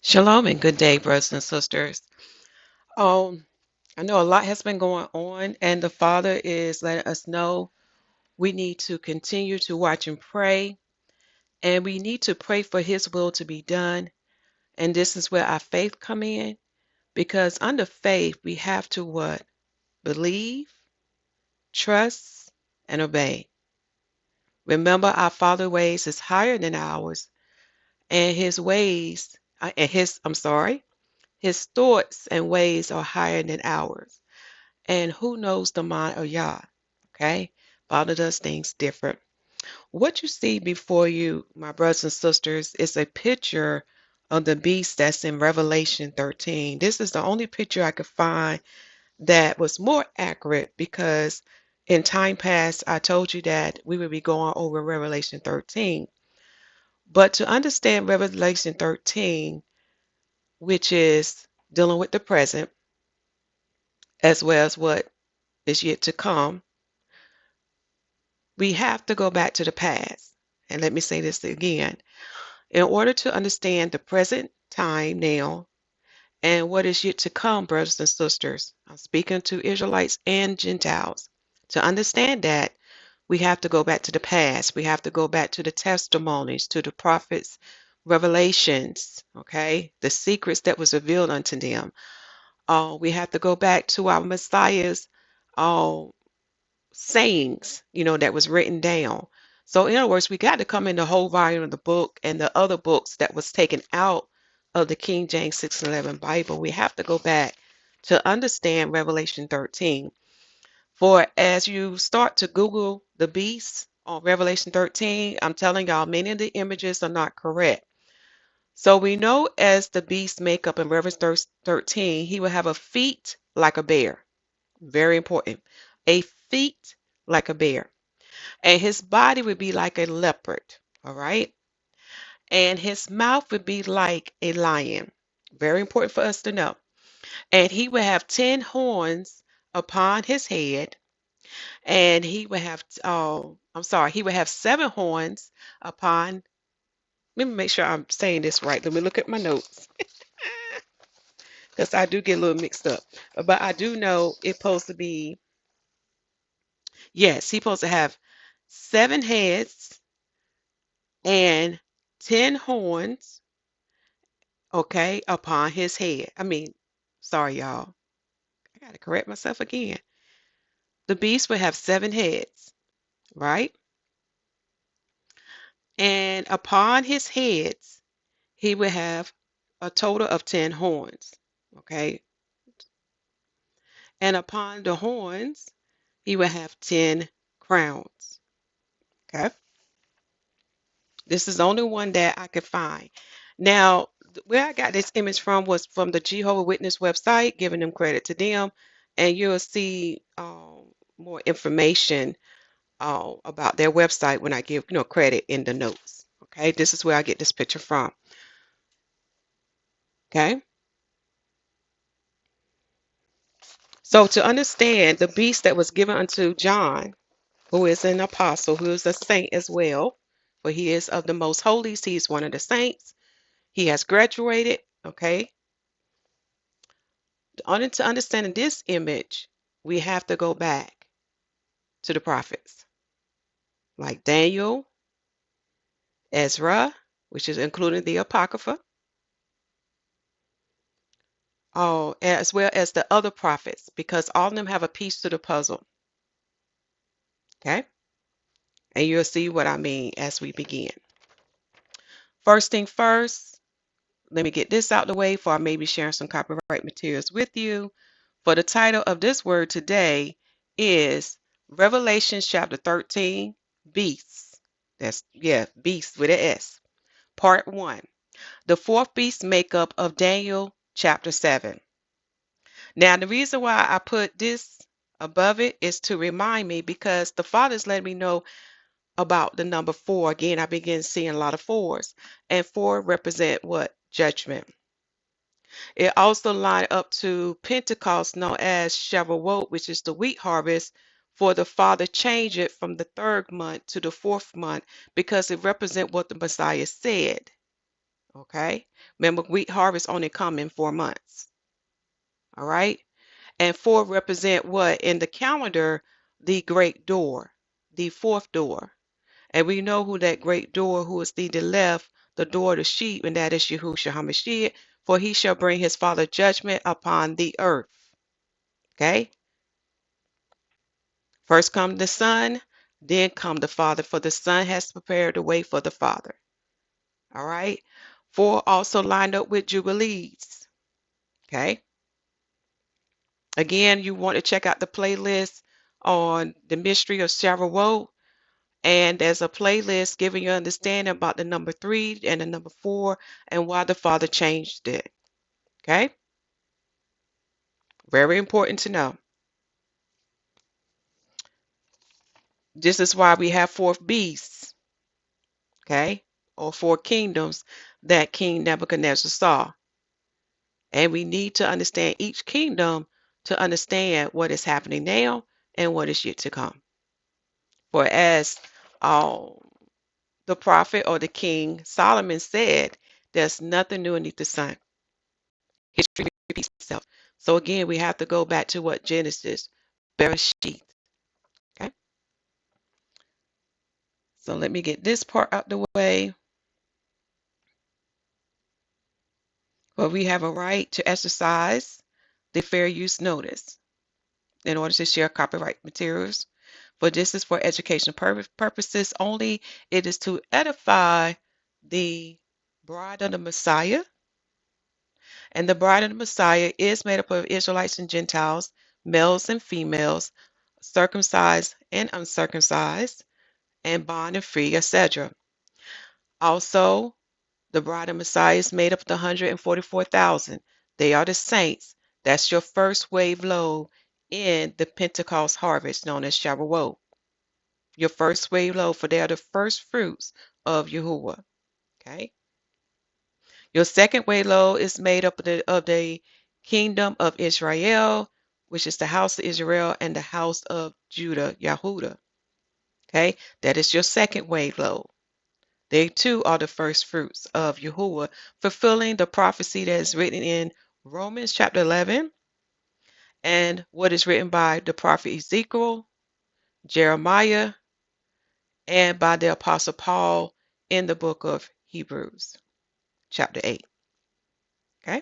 Shalom and good day, brothers and sisters. Um, I know a lot has been going on, and the Father is letting us know we need to continue to watch and pray, and we need to pray for His will to be done. And this is where our faith come in, because under faith we have to what? Believe, trust, and obey. Remember, our Father's ways is higher than ours, and His ways, His thoughts and ways are higher than ours. And who knows the mind of Yah? Okay? Father does things different. What you see before you, my brothers and sisters, is a picture of the beast that's in Revelation 13. This is the only picture I could find that was more accurate because in time past I told you that we would be going over Revelation 13. But to understand Revelation 13, which is dealing with the present as well as what is yet to come, we have to go back to the past. And let me say this again. In order to understand the present time now and what is yet to come, brothers and sisters, I'm speaking to Israelites and Gentiles. To understand that, we have to go back to the past. We have to go back to the testimonies, to the prophets' revelations, okay? The secrets that was revealed unto them. We have to go back to our Messiah's uh, sayings, that was written down. So in other words, we got to come in the whole volume of the book and the other books that was taken out of the King James 611 Bible. We have to go back to understand Revelation 13. For as you start to Google the beast on Revelation 13, I'm telling y'all, many of the images are not correct. So we know as the beast makeup in Revelation 13, he will have a feet like a bear. Very important. A feet like a bear. And his body would be like a leopard. All right. And his mouth would be like a lion. Very important for us to know. And he would have 10 horns upon his head. And he would have, he would have 7 horns upon. Let me make sure I'm saying this right. Let me look at my notes because I do get a little mixed up. But I do know it's supposed to be, yes, he's supposed to have 7 heads and 10 horns, okay, upon his head. Sorry, y'all. I got to correct myself again. The beast will have 7 heads, right? And upon his heads, he will have a total of 10 horns, okay? And upon the horns, he will have 10 crowns, okay? This is the only one that I could find. Now, where I got this image from was from the Jehovah Witness website, giving them credit to them, and you'll see more information about their website when I give credit in the notes. Okay, this is where I get this picture from. Okay, so to understand the beast that was given unto John, who is an apostle, who is a saint as well, for he is of the most holies, he is one of the saints. He has graduated. Okay, to understand this image, we have to go back to the prophets like Daniel, Ezra, which is including the Apocrypha, as well as the other prophets, because all of them have a piece to the puzzle. Okay? And you'll see what I mean as we begin. First thing first, let me get this out the way for I may be sharing some copyright materials with you. For the title of this word today is Revelation chapter 13, Beasts. Beasts with an S. Part 1. The fourth beast makeup of Daniel chapter 7. Now, the reason why I put this above it is to remind me because the Father's letting me know about the number 4. Again, I begin seeing a lot of 4s. And 4 represent what? Judgment. It also lined up to Pentecost known as Shavuot, which is the wheat harvest, for the Father changed it from the 3rd month to the 4th month because it represents what the Messiah said. Okay? Remember, wheat harvest only come in 4 months. All right? And 4 represent what? In the calendar, the great door, the fourth door. And we know who that great door, who is the left, the door of the sheep, and that is Yahusha HaMashiach, for he shall bring his father judgment upon the earth. Okay? First come the Son, then come the Father, for the Son has prepared the way for the Father. All right? 4 also lined up with Jubilees. Okay? Again, you want to check out the playlist on the mystery of Shavuot. And there's a playlist giving you understanding about the number 3 and the number 4 and why the Father changed it. Okay? Very important to know. This is why we have 4 beasts. Okay? Or 4 kingdoms that King Nebuchadnezzar saw. And we need to understand each kingdom to understand what is happening now and what is yet to come. For as the prophet or the king Solomon said, there's nothing new beneath the sun. History repeats itself. So again, we have to go back to what Genesis, Bereshit. Okay. So let me get this part out the way. But we have a right to exercise the fair use notice in order to share copyright materials. For this is for educational purposes only. It is to edify the bride of the Messiah. And the bride of the Messiah is made up of Israelites and Gentiles, males and females, circumcised and uncircumcised, and bond and free, etc. Also, the bride of Messiah is made up of the 144,000. They are the saints. That's your first wave load in the Pentecost harvest known as Shavuot. Your first wave load, for they are the first fruits of Yahuwah. Okay. Your second wave load is made up of the kingdom of Israel, which is the house of Israel and the house of Judah, Yahudah. Okay, that is your second wave load. They too are the first fruits of Yahuwah, fulfilling the prophecy that is written in Romans chapter 11 and what is written by the prophet Ezekiel, Jeremiah, and by the apostle Paul in the book of Hebrews chapter 8. Okay.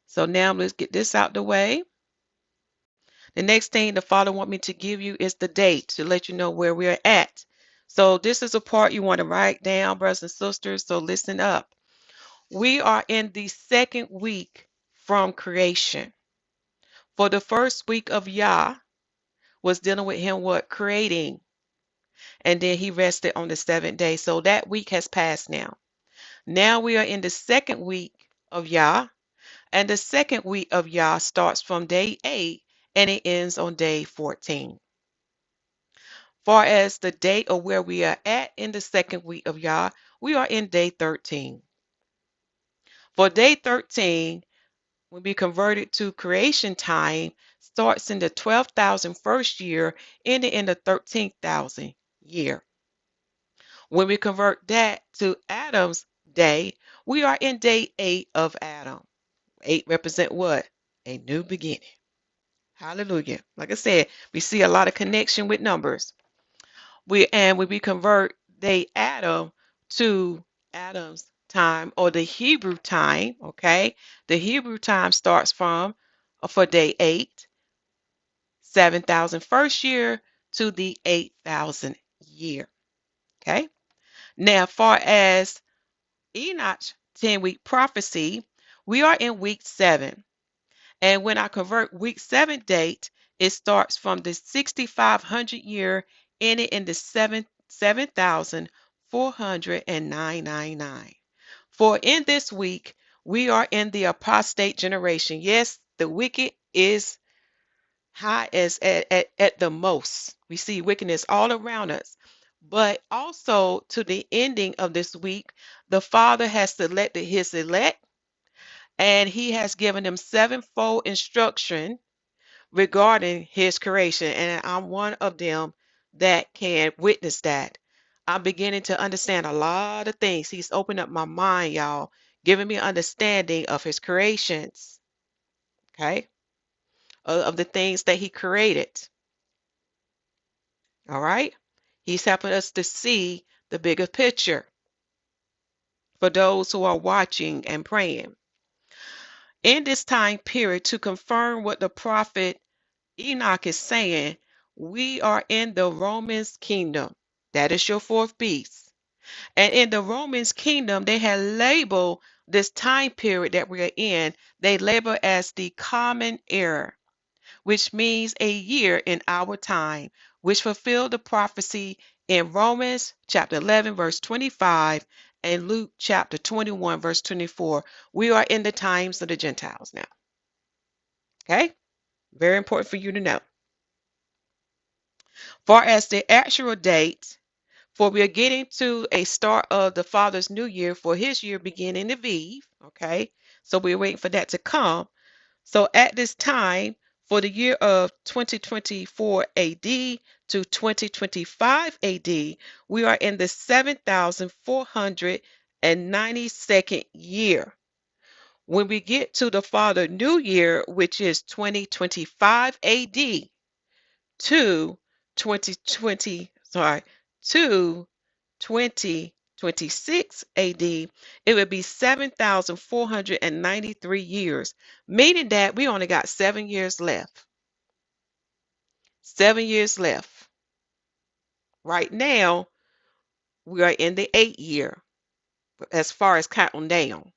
So now let's get this out the way. The next thing the Father wants me to give you is the date to let you know where we're at. So this is a part you want to write down, brothers and sisters. So listen up. We are in the second week from creation. For the first week of Yah was dealing with him what? Creating. And then he rested on the seventh day. So that week has passed now. Now we are in the second week of Yah. And the second week of Yah starts from day 8 and it ends on day 14. Far as the date of where we are at in the second week of Yah, we are in day 13. For day 13, when we converted to creation time, starts in the 12,000 first year, ending in the 13,000 year. When we convert that to Adam's day, we are in day 8 of Adam. 8 represent what? A new beginning. Hallelujah. Like I said, we see a lot of connection with numbers. When we convert day Adam to Adam's time or the Hebrew time, okay? The Hebrew time starts from for day 8, 7,000 first year to the 8,000 year. Okay? Now, far as Enoch's 10-week prophecy, we are in week 7. And when I convert week 7 date, it starts from the 6,500 year, ending in the 7,409.99. For in this week, we are in the apostate generation. Yes, the wicked is high as at the most. We see wickedness all around us. But also to the ending of this week, the Father has selected his elect and he has given them sevenfold instruction regarding his creation. And I'm one of them that can witness that. I'm beginning to understand a lot of things. He's opened up my mind, y'all, giving me understanding of his creations, okay, of the things that he created. All right. He's helping us to see the bigger picture for those who are watching and praying. In this time period, to confirm what the prophet Enoch is saying, we are in the Romans kingdom. That is your fourth beast. And in the Romans kingdom, they had labeled this time period that we are in, they label as the common era, which means a year in our time, which fulfilled the prophecy in Romans chapter 11, verse 25, and Luke chapter 21, verse 24. We are in the times of the Gentiles now. Okay? Very important for you to know. Far as the actual date, for we are getting to a start of the Father's new year, for his year beginning of Eve. Okay? So we're waiting for that to come. So at this time, for the year of 2024 AD to 2025 AD, we are in the 7,492nd year. When we get to the Father New Year, which is 2025 AD to 2020, sorry, to 2026 AD, it would be 7,493 years, meaning that we only got 7 years left. 7 years left. Right now, we are in the 8th year as far as counting down.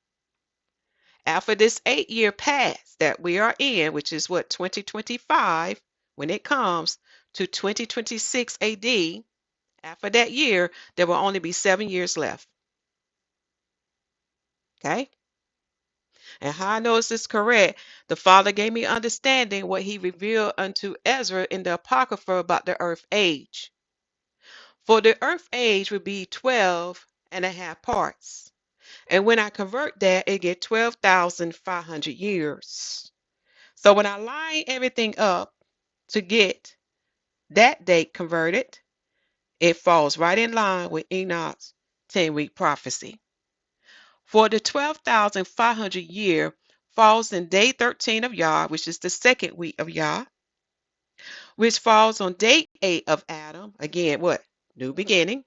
After this 8-year pass that we are in, which is what, 2025, when it comes to 2026 AD, after that year, there will only be 7 years left. Okay? And how I know this is correct, the Father gave me understanding what he revealed unto Ezra in the Apocrypha about the earth age. For the earth age would be 12 and a half parts. And when I convert that, it get 12,500 years. So when I line everything up to get that date converted, it falls right in line with Enoch's 10-week prophecy. For the 12,500 year falls in day 13 of Yah, which is the second week of Yah, which falls on day 8 of Adam. Again, what? New beginning.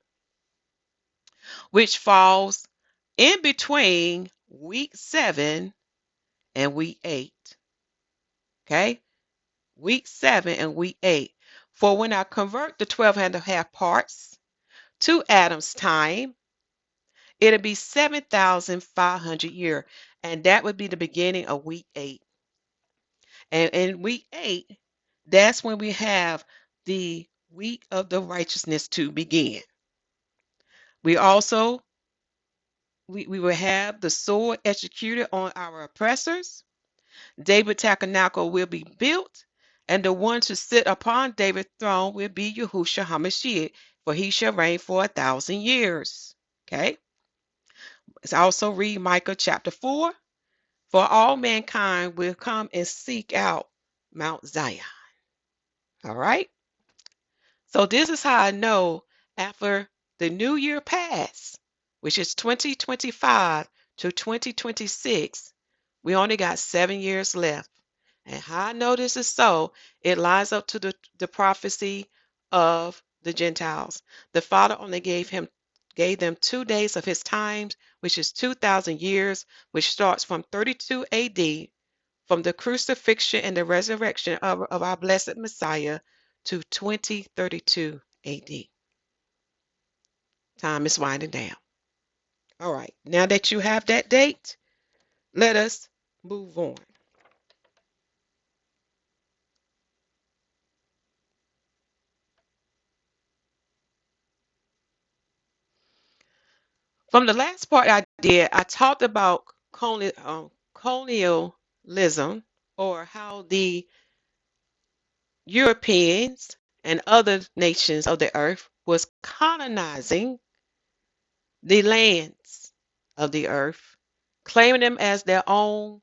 Which falls in between week 7 and week 8. Okay? Week 7 and week 8. For when I convert the 12 and a half parts to Adam's time, it'll be 7,500 year. And that would be the beginning of week 8. And in week 8, that's when we have the week of the righteousness to begin. We also, we will have the sword executed on our oppressors. David's tabernacle will be built, and the one to sit upon David's throne will be Yahusha HaMashiach, for he shall reign for 1,000 years. Okay? Let's also read Micah chapter 4. For all mankind will come and seek out Mount Zion. All right? So this is how I know after the new year passed, which is 2025 to 2026, we only got 7 years left. And how I know this is so, it lines up to the prophecy of the Gentiles. The Father only gave them 2 days of his times, which is 2,000 years, which starts from 32 AD, from the crucifixion and the resurrection of our blessed Messiah, to 2032 AD. Time is winding down. All right, now that you have that date, let us move on. From the last part I did, I talked about colonialism, or how the Europeans and other nations of the earth was colonizing the lands of the earth, claiming them as their own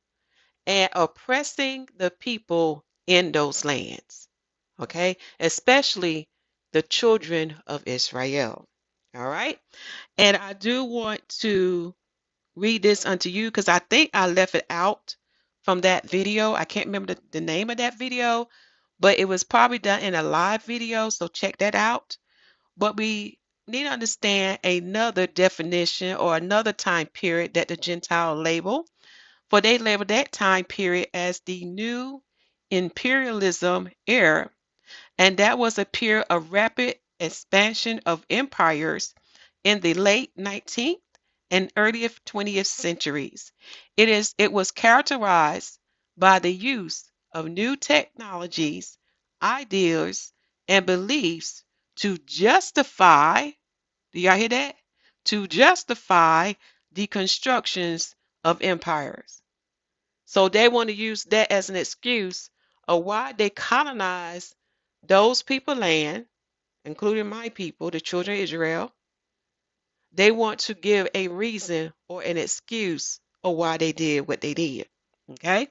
and oppressing the people in those lands. Okay, especially the children of Israel. All right. And I do want to read this unto you because I think I left it out from that video. I can't remember the name of that video, but it was probably done in a live video. So check that out. But we need to understand another definition or another time period that the Gentile label. For they labeled that time period as the new imperialism era, and that was a period of rapid expansion of empires in the late 19th and early 20th centuries. It was characterized by the use of new technologies, ideas, and beliefs to justify, do y'all hear that? To justify the constructions of empires. So they want to use that as an excuse of why they colonized those people land, including my people, the children of Israel. They want to give a reason or an excuse of why they did what they did. Okay.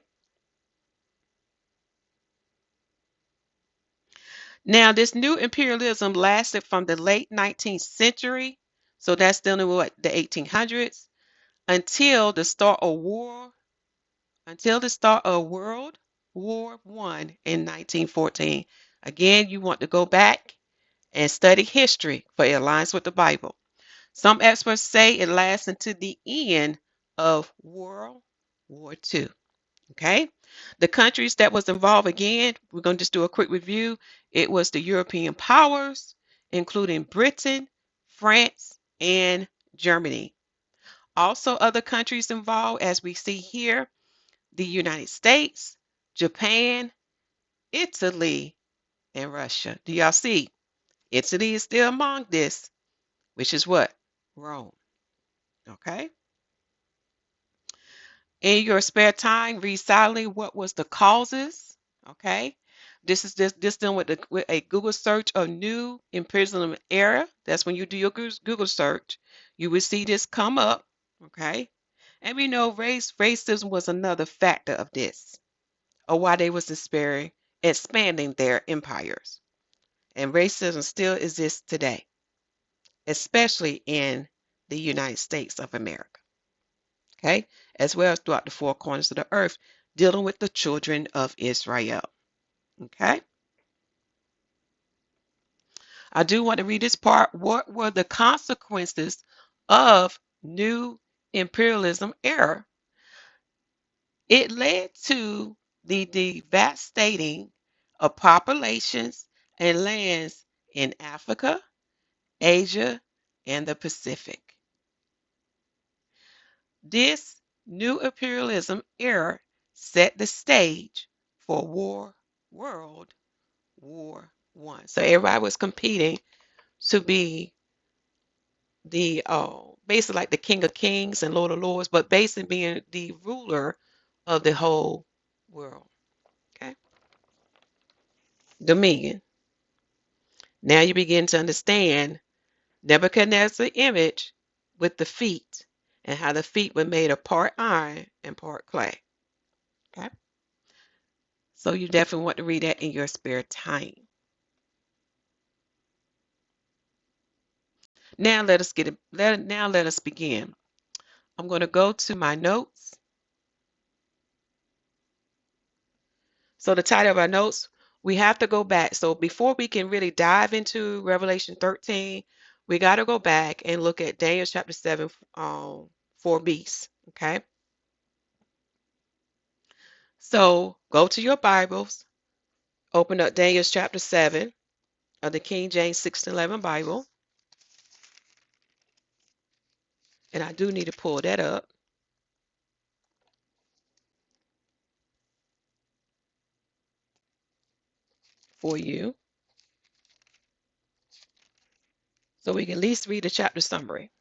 Now, this new imperialism lasted from the late 19th century, so that's dealing with what, the 1800s, until the start of World War One in 1914. Again, you want to go back and study history for it aligns with the Bible. Some experts say it lasts until the end of World War Two. Okay. The countries that was involved, again, we're going to just do a quick review. It was the European powers, including Britain, France, and Germany. Also, other countries involved, as we see here, the United States, Japan, Italy, and Russia. Do y'all see? Italy is still among this, which is what? Rome. Okay. In your spare time, read silently what was the causes. Okay. This is this done with a Google search of new imperialism era. That's when you do your Google search. You will see this come up. Okay. And we know racism was another factor of this, or why they was expanding their empires. And racism still exists today, especially in the United States of America. Okay, as well as throughout the four corners of the earth, dealing with the children of Israel. Okay, I do want to read this part. What were the consequences of new imperialism era? It led to the devastating of populations and lands in Africa, Asia, and the Pacific. This new imperialism era set the stage for World War One. So everybody was competing to be the basically like the King of Kings and Lord of Lords, but basically being the ruler of the whole world. Okay, dominion. Now you begin to understand Nebuchadnezzar's image with the feet and how the feet were made of part iron and part clay. Okay, so you definitely want to read that in your spare time. Now let us now let us begin. I'm going to go to my notes. So the title of our notes, we have to go back. So before we can really dive into Revelation 13, we got to go back and look at Daniel chapter 7 for beasts. Okay. So go to your Bibles, open up Daniel chapter 7 of the King James 1611 Bible. And I do need to pull that up for you so we can at least read the chapter summary.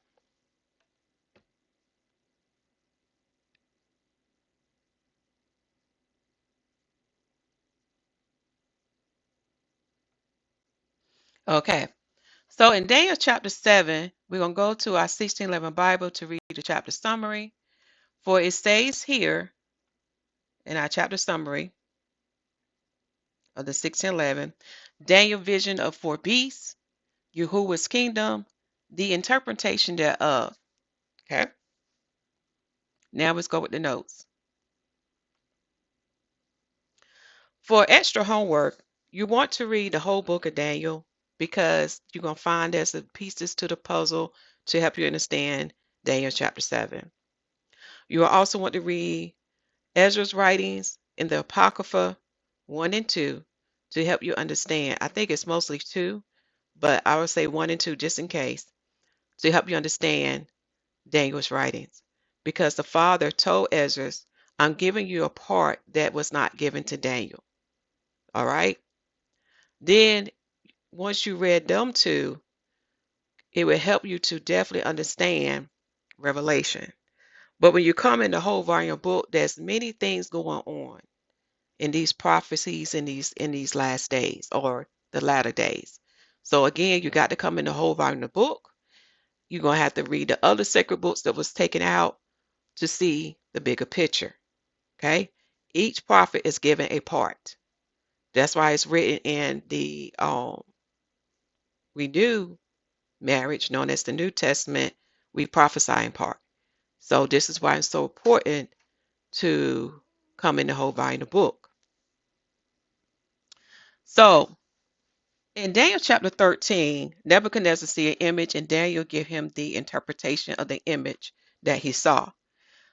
Okay. So in Daniel chapter 7, we're going to go to our 1611 Bible to read the chapter summary. For it says here in our chapter summary of the 1611, Daniel vision of four beasts, Yahuwah's kingdom, the interpretation thereof. Okay. Now let's go with the notes. For extra homework, you want to read the whole book of Daniel because you're going to find there's the pieces to the puzzle to help you understand Daniel chapter 7. You will also want to read Ezra's writings in the Apocrypha 1 and 2 to help you understand. I think it's mostly 2, but I would say 1 and 2 just in case to help you understand Daniel's writings. Because the father told Ezra, I'm giving you a part that was not given to Daniel. All right? Then once you read them two, it will help you to definitely understand Revelation. But when you come in the whole volume book, there's many things going on in these prophecies in these last days or the latter days. So again, you got to come in the whole volume of the book. You're gonna have to read the other sacred books that was taken out to see the bigger picture. Okay? Each prophet is given a part. That's why it's written in the renewed marriage, known as the New Testament, we prophesy in part. So this is why it's so important to come in the whole volume of the book. So in Daniel chapter 13, Nebuchadnezzar see an image and Daniel give him the interpretation of the image that he saw.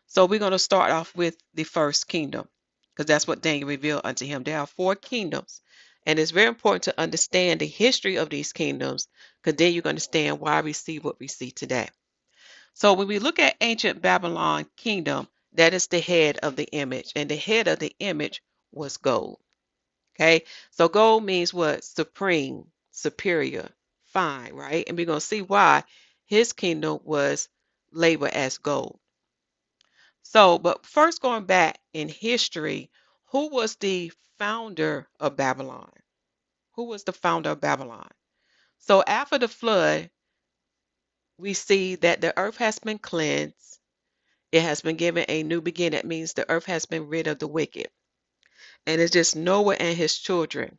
So we're going to start off with the first kingdom because that's what Daniel revealed unto him. There are 4 kingdoms. And it's very important to understand the history of these kingdoms because then you can understand why we see what we see today. So when we look at ancient Babylon kingdom, that is the head of the image. And the head of the image was gold. Okay, so gold means what? Supreme, superior, fine, right? And we're going to see why his kingdom was labeled as gold. So, but first going back in history, who was the founder of Babylon? Who was the founder of Babylon? So after the flood, we see that the earth has been cleansed. It has been given a new beginning. That means the earth has been rid of the wicked. And it's just Noah and his children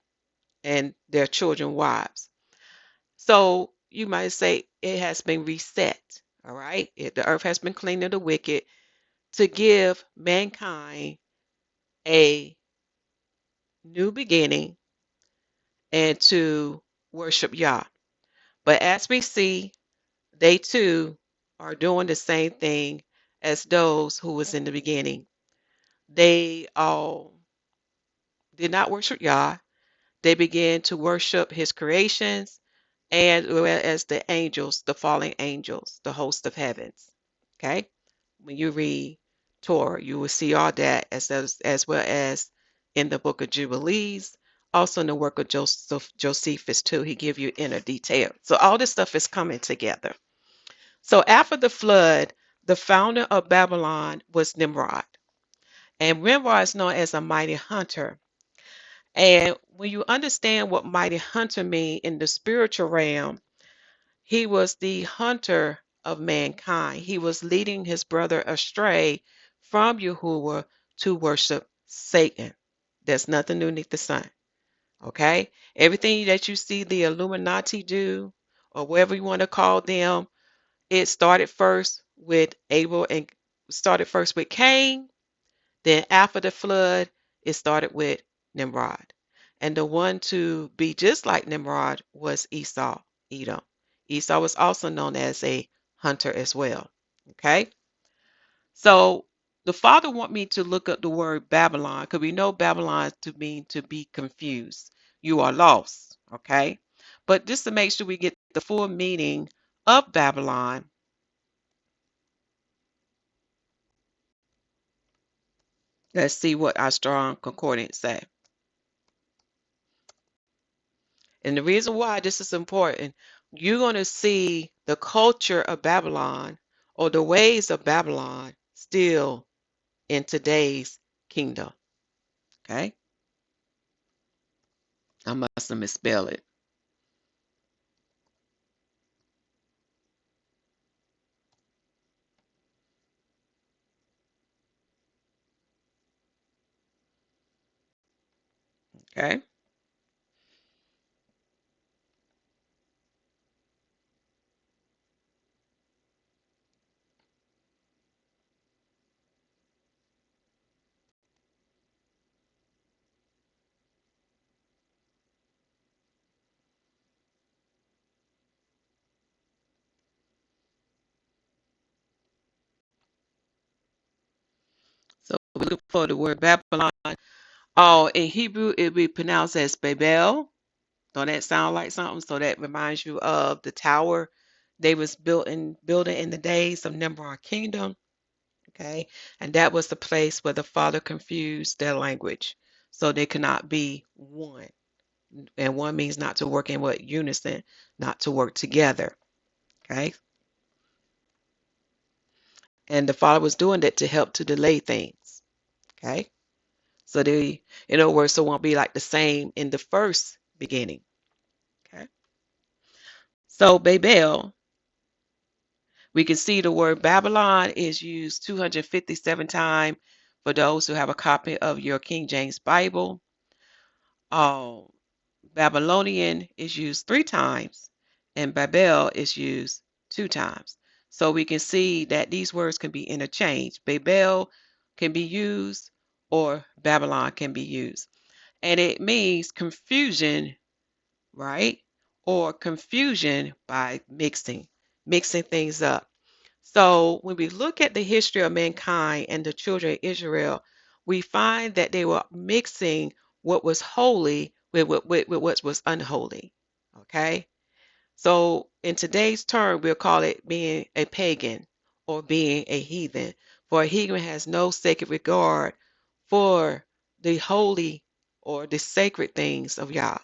and their children wives. So you might say it has been reset. All right. The earth has been cleaned of the wicked to give mankind a new beginning and to worship Yah. But as we see, they too are doing the same thing as those who was in the beginning. They all did not worship Yah. They began to worship his creations and as the angels, the fallen angels, the host of heavens. Okay? When you read Torah, you will see all that as well as in the book of Jubilees, also in the work of Josephus too. He give you inner detail. So all this stuff is coming together. So after the flood, the founder of Babylon was Nimrod. And Nimrod is known as a mighty hunter. And when you understand what mighty hunter mean in the spiritual realm, he was the hunter of mankind. He was leading his brother astray from Yahuwah to worship Satan. There's nothing new beneath the sun. Okay? Everything that you see the Illuminati do, or whatever you want to call them, it started first with Abel and started first with Cain. Then after the flood, it started with Nimrod. And the one to be just like Nimrod was Esau, Edom. Esau was also known as a hunter as well. Okay? So the father want me to look up the word Babylon because we know Babylon to mean to be confused. You are lost. Okay? But just to make sure we get the full meaning of Babylon, let's see what our strong concordance say. And the reason why this is important, you're going to see the culture of Babylon or the ways of Babylon still in today's kingdom. Okay? I must have misspelled it. Okay? we're looking for the word Babylon. Oh, in Hebrew, it would be pronounced as Babel. Don't that sound like something? So that reminds you of the tower they was building in the days of Nimrod kingdom. Okay, and that was the place where the Father confused their language, so they could not be one. And one means not to work in what unison, not to work together. Okay, and the Father was doing that to help to delay things. Okay, so they, in other words, so it won't be like the same in the first beginning. Okay, so Babel, we can see the word Babylon is used 257 times for those who have a copy of your King James Bible. Um, Babylonian is used 3 times, and Babel is used 2 times. So we can see that these words can be interchanged. Babel can be used, or Babylon can be used. And it means confusion, right? Or confusion by mixing things up. So when we look at the history of mankind and the children of Israel, we find that they were mixing what was holy with what was unholy. Okay? So in today's term, we'll call it being a pagan or being a heathen. For a heathen has no sacred regard for the holy or the sacred things of Yah.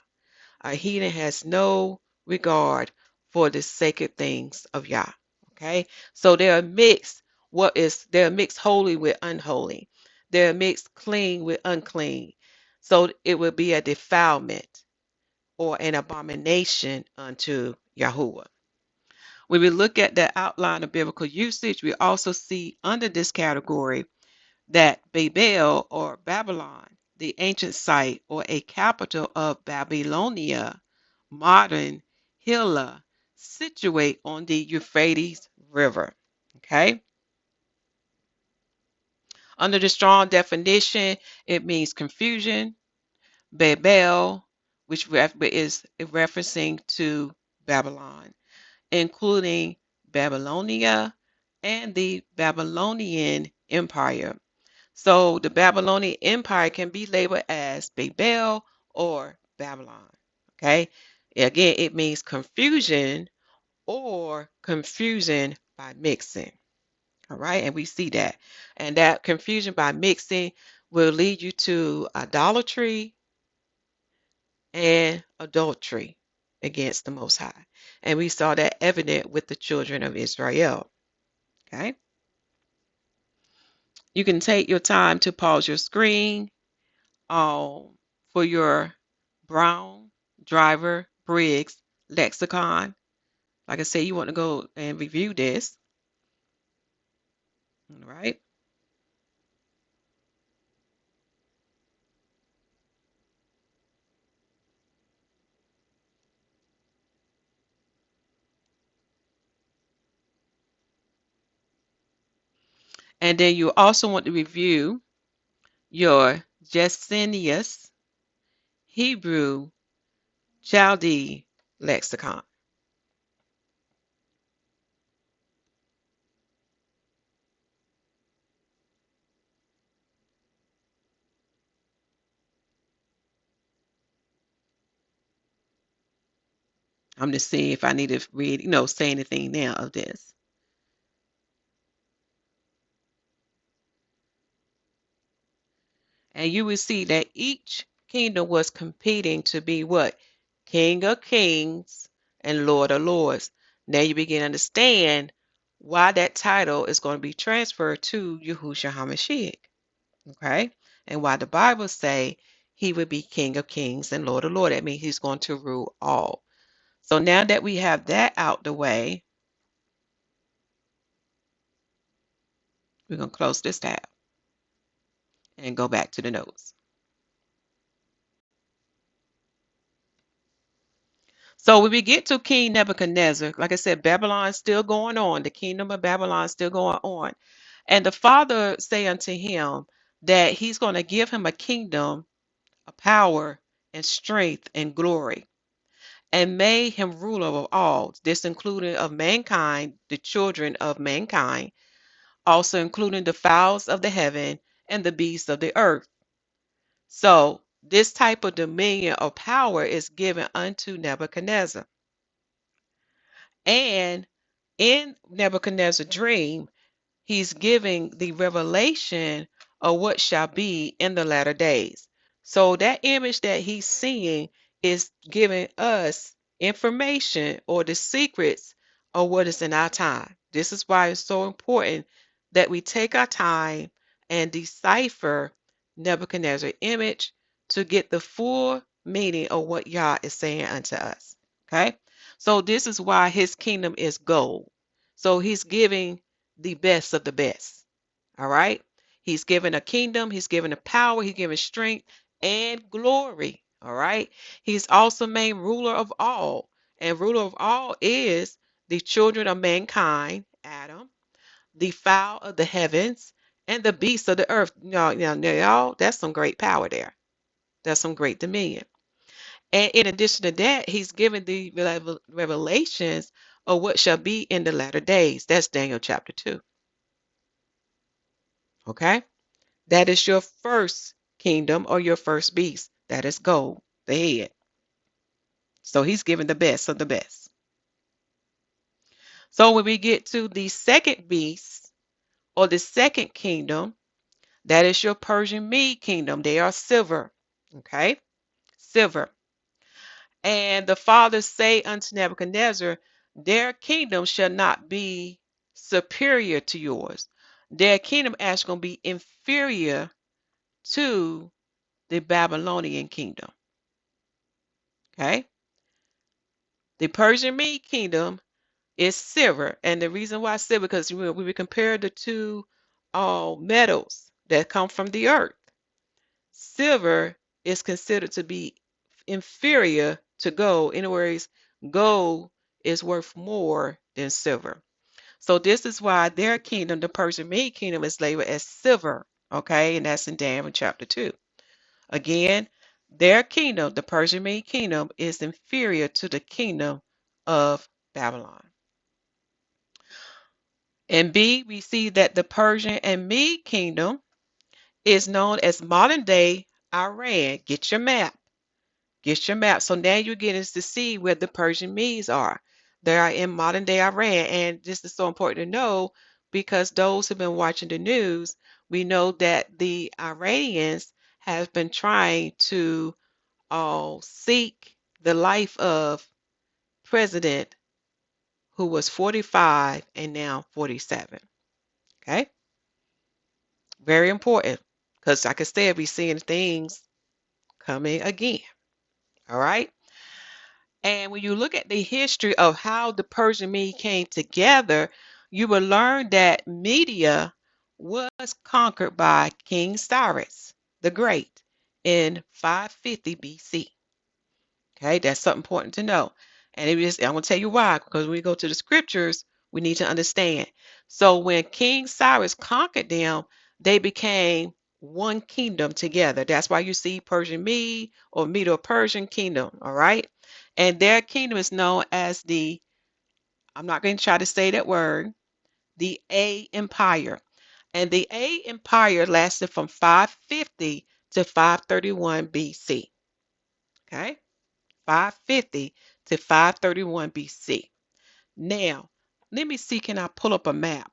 A heathen has no regard for the sacred things of Yah. Okay, so they're mixed. They're mixed holy with unholy. They're mixed clean with unclean. So it would be a defilement or an abomination unto Yahuwah. When we look at the outline of biblical usage, we also see under this category that Babel or Babylon, the ancient site or a capital of Babylonia, modern Hilla, situate on the Euphrates River. Okay. Under the strong definition, it means confusion. Babel, which is referencing to Babylon, including Babylonia and the Babylonian Empire. So the Babylonian Empire can be labeled as Babel or Babylon. Okay. Again, it means confusion or confusion by mixing. All right. And we see that. And that confusion by mixing will lead you to idolatry and adultery against the Most High. And we saw that evident with the children of Israel. Okay. You can take your time to pause your screen for your Brown Driver Briggs lexicon. Like I say, you want to go and review this. All right. And then you also want to review your Jacqueline's Hebrew Chaldee lexicon. I'm just seeing if I need to read, say anything now of this. And you will see that each kingdom was competing to be what? King of kings and Lord of lords. Now you begin to understand why that title is going to be transferred to Yahusha HaMashiach. Okay? And why the Bible say he would be King of kings and Lord of lords. That means he's going to rule all. So now that we have that out the way, we're going to close this tab and go back to the notes. So when we get to King Nebuchadnezzar, like I said, Babylon is still going on. The kingdom of Babylon is still going on. And the Father say unto him that he's going to give him a kingdom, a power, and strength and glory, and made him ruler of all. This including of mankind, the children of mankind, also including the fowls of the heaven and the beasts of the earth. So this type of dominion or power is given unto Nebuchadnezzar. And in Nebuchadnezzar's dream, he's giving the revelation of what shall be in the latter days. So that image that he's seeing is giving us information or the secrets of what is in our time. This is why it's so important that we take our time and decipher Nebuchadnezzar's image to get the full meaning of what Yah is saying unto us. Okay? So this is why his kingdom is gold. So he's giving the best of the best. All right. He's given a kingdom, he's given a power, he's given strength and glory. All right. He's also made ruler of all. And ruler of all is the children of mankind, Adam, the fowl of the heavens, and the beasts of the earth. Y'all, that's some great power there. That's some great dominion. And in addition to that, he's given the revelations of what shall be in the latter days. That's Daniel chapter 2. Okay? That is your first kingdom or your first beast. That is gold, the head. So he's given the best of the best. So when we get to the second beast or the second kingdom, that is your Persian Mede kingdom. They are silver. Okay? Silver. And the fathers say unto Nebuchadnezzar, their kingdom shall not be superior to yours. Their kingdom actually going to be inferior to the Babylonian kingdom. Okay? The Persian Mede kingdom is silver. And the reason why silver, because we will compare the two metals that come from the earth. Silver is considered to be inferior to gold. In other words, gold is worth more than silver. So this is why their kingdom, the Persian Mede kingdom, is labeled as silver. Okay, and that's in Daniel chapter 2. Again, their kingdom, the Persian Mede kingdom, is inferior to the kingdom of Babylon. In B, we see that the Persian and Mede kingdom is known as modern day Iran. Get your map. Get your map. So now you're getting to see where the Persian Medes are. They are in modern day Iran. And this is so important to know because those who've been watching the news, we know that the Iranians have been trying to seek the life of president who was 45 and now 47. Okay? Very important because, like I said, we're seeing things coming again. All right? And when you look at the history of how the Persian Mede came together, you will learn that Media was conquered by King Cyrus the Great in 550 BC. Okay, that's something important to know. And I'm going to tell you why, because when we go to the scriptures, we need to understand. So when King Cyrus conquered them, they became one kingdom together. That's why you see Persian Mede or Medo-Persian kingdom, all right? And their kingdom is known as I'm not going to try to say that word, the A Empire. And the A Empire lasted from 550 to 531 BC. Okay? 550 to 531 BC. Now, let me see, can I pull up a map?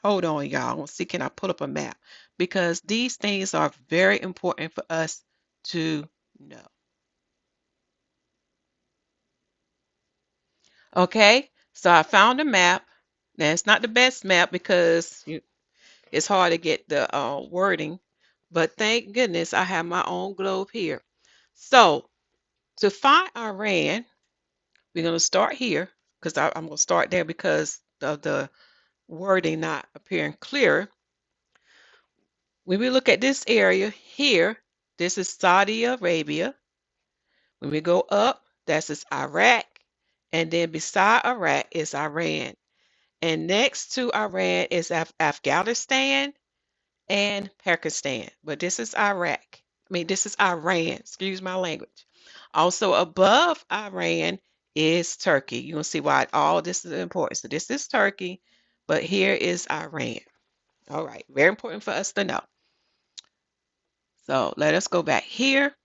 Hold on, y'all. I want to see, can I pull up a map? Because these things are very important for us to know. Okay, so I found a map. Now, it's not the best map because it's hard to get the wording, but thank goodness I have my own globe here. So, to find Iran, we're going to start here because I'm going to start there because of the wording not appearing clear. When we look at this area here, this is Saudi Arabia. When we go up, that's Iraq. And then beside Iraq is Iran. And next to Iran is Afghanistan and Pakistan. But this is Iraq. This is Iran. Excuse my language. Also above Iran is Turkey. You're going to see why all this is important. So this is Turkey, but here is Iran. All right, very important for us to know. So let us go back here.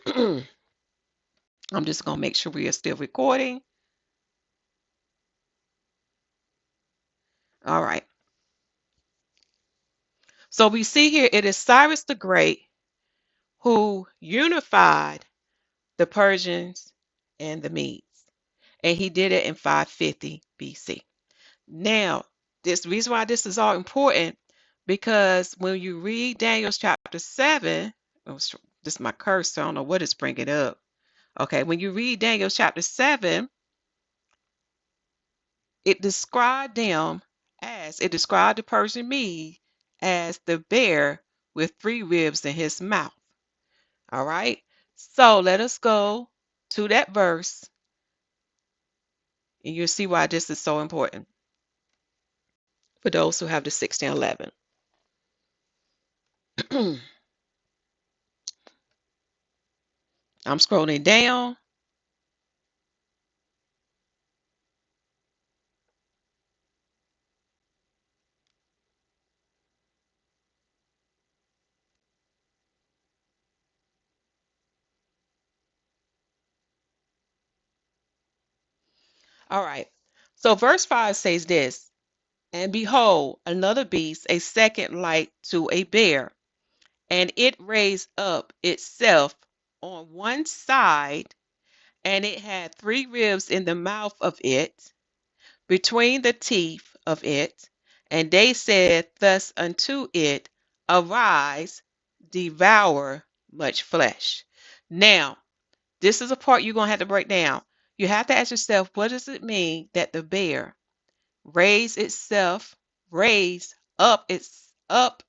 I'm just going to make sure we are still recording. All right. So we see here it is Cyrus the Great who unified the Persians and the Medes. And he did it in 550 BC. Now, this reason why this is all important, because when you read Daniel chapter 7, this is my cursor, I don't know what is bringing up. Okay, when you read Daniel chapter 7, it described the Persian Mede as the bear with 3 ribs in his mouth. All right, so let us go to that verse, and you'll see why this is so important for those who have the 1611. I'm scrolling down. All right. So verse 5 says this, and behold, another beast, a second like to a bear, and it raised up itself on one side, and it had 3 ribs in the mouth of it, between the teeth of it. And they said thus unto it, arise, devour much flesh. Now, this is a part you're going to have to break down. You have to ask yourself, what does it mean that the bear raised itself, raised up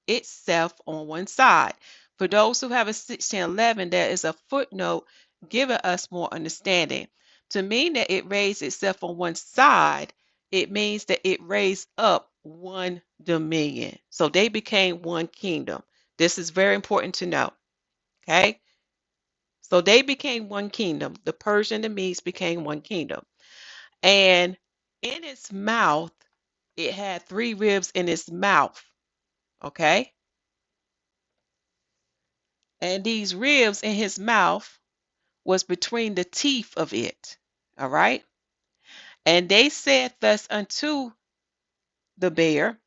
itself on one side? For those who have a 1611, there is a footnote giving us more understanding. To mean that it raised itself on one side, it means that it raised up one dominion. So they became one kingdom. This is very important to know. Okay? So they became one kingdom. The Persian and the Medes became one kingdom. And in its mouth, it had 3 ribs in its mouth. Okay? And these ribs in his mouth was between the teeth of it. All right? And they said thus unto the bear,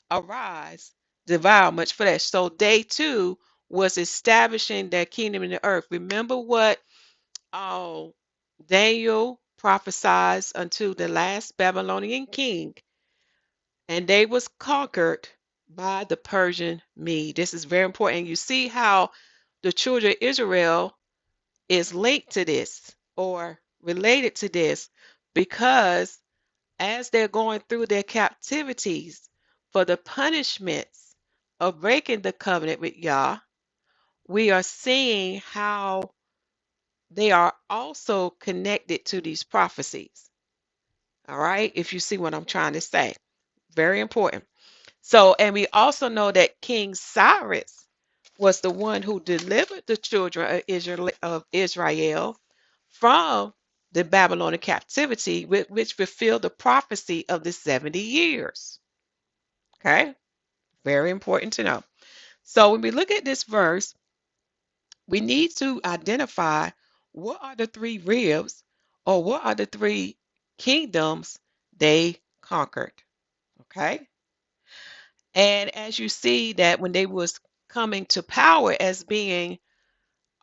arise, devour much flesh. So they too was establishing their kingdom in the earth. Remember what Daniel prophesies unto the last Babylonian king, and they was conquered by the Persian Mede. This is very important. You see how the children of Israel is linked to this or related to this, because as they're going through their captivities for the punishments of breaking the covenant with Yah, we are seeing how they are also connected to these prophecies. All right, if you see what I'm trying to say, very important. So, and we also know that King Cyrus was the one who delivered the children of Israel from the Babylonian captivity, which fulfilled the prophecy of the 70 years. Okay, very important to know. So, when we look at this verse, we need to identify what are the 3 ribs, or what are the 3 kingdoms they conquered. Okay. And as you see that when they was coming to power as being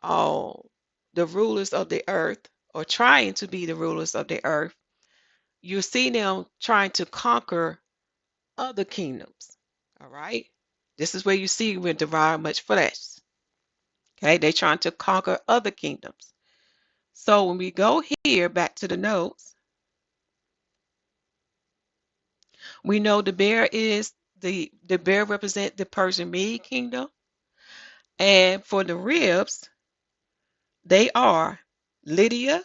the rulers of the earth, or trying to be the rulers of the earth, you see them trying to conquer other kingdoms. All right. This is where you see we devour much flesh. Okay. They're trying to conquer other kingdoms. So when we go here back to the notes, we know the bear is the bear represent the Persian Mede kingdom. And for the ribs, they are Lydia,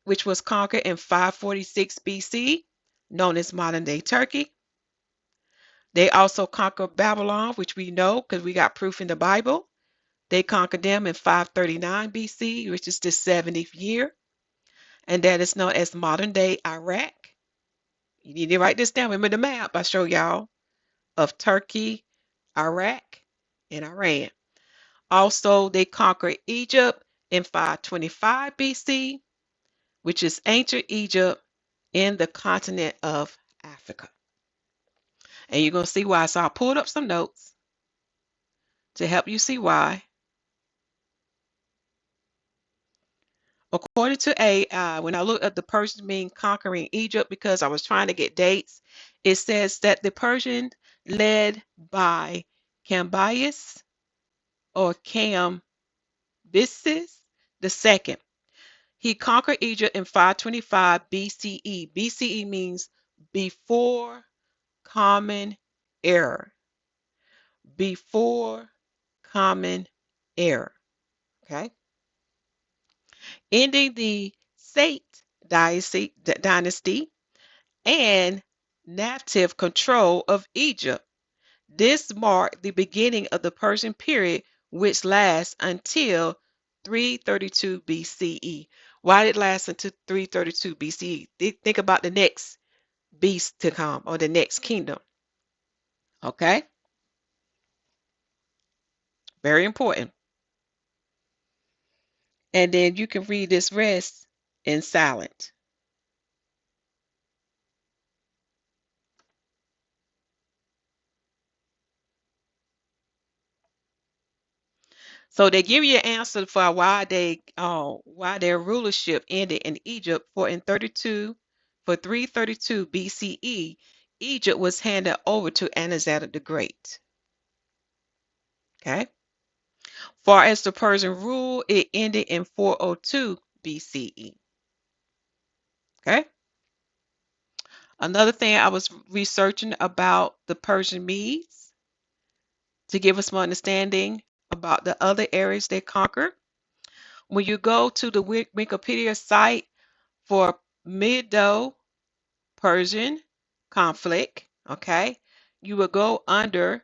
which was conquered in 546 BC, known as modern day Turkey. They also conquered Babylon, which we know because we got proof in the Bible. They conquered them in 539 BC, which is the 70th year, and that is known as modern day Iraq. You need to write this down. Remember the map I showed y'all of Turkey, Iraq, and Iran. Also, they conquered Egypt in 525 BC, which is ancient Egypt in the continent of Africa. And you're going to see why. So I pulled up some notes to help you see why. According to AI, when I looked at the Persian mean conquering Egypt because I was trying to get dates, it says that the Persian led by Cambyses or Cambyses the second. He conquered Egypt in 525 BCE. BCE means before common era. Before common era. Okay. Ending the Sate dynasty and native control of Egypt. This marked the beginning of the Persian period, which lasts until 332 BCE. Why did it last until 332 BCE? Think about the next beast to come or the next kingdom. Okay? Very important. And then you can read this rest in silent. So they give you an answer for why their rulership ended in Egypt. For 332 BCE, Egypt was handed over to Alexander the Great. Okay. Far as the Persian rule, it ended in 402 BCE. Okay. Another thing I was researching about the Persian Medes to give us more understanding about the other areas they conquered. When you go to the Wikipedia site for Medo-Persian conflict, okay, you will go under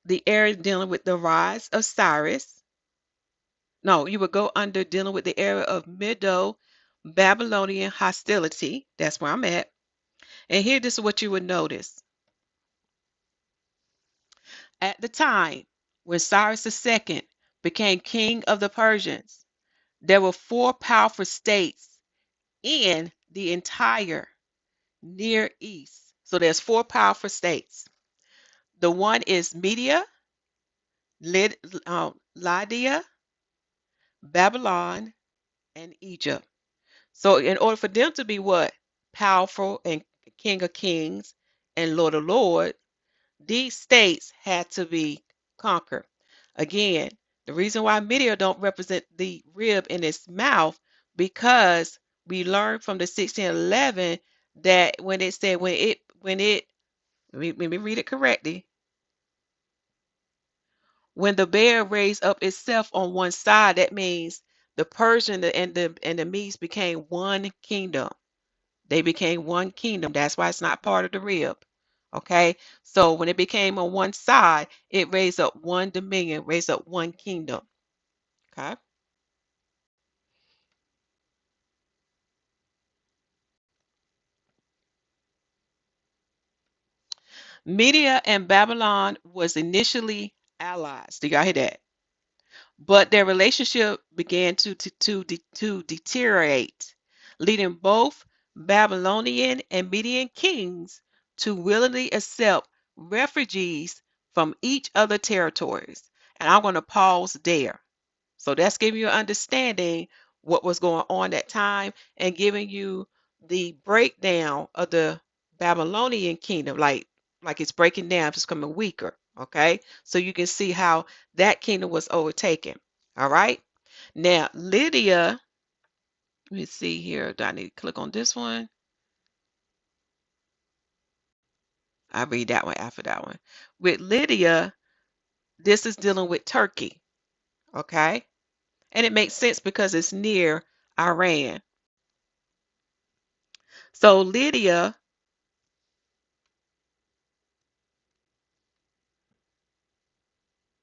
the area dealing with the rise of Cyrus. No, you would go under dealing with the area of Medo-Babylonian hostility. That's where I'm at. And here, this is what you would notice. At the time when Cyrus II became king of the Persians, there were four powerful states in the entire Near East. So there's four powerful states. The one is Media, Lydia, Babylon, and Egypt. So in order for them to be what? Powerful and King of Kings and Lord of Lords, these states had to be conquered. Again, the reason why Media don't represent the rib in its mouth, because we learned from the 1611 that when it said when it let me read it correctly. When the bear raised up itself on one side, that means the Persian and the Medes became one kingdom. They became one kingdom. That's why it's not part of the rib. Okay. So when it became on one side, it raised up one dominion, raised up one kingdom. Okay. Media and Babylon was initially allies. Do y'all hear that? But their relationship began to deteriorate, leading both Babylonian and Median kings to willingly accept refugees from each other territories. And I'm going to pause there. So that's giving you an understanding what was going on that time and giving you the breakdown of the Babylonian kingdom, like it's breaking down, it's becoming weaker. Okay, so you can see how that kingdom was overtaken. All right. Now Lydia, let me see here. Do I need to click on this one? I read that one after that one. With Lydia, this is dealing with Turkey. Okay, and it makes sense because it's near Iran. So Lydia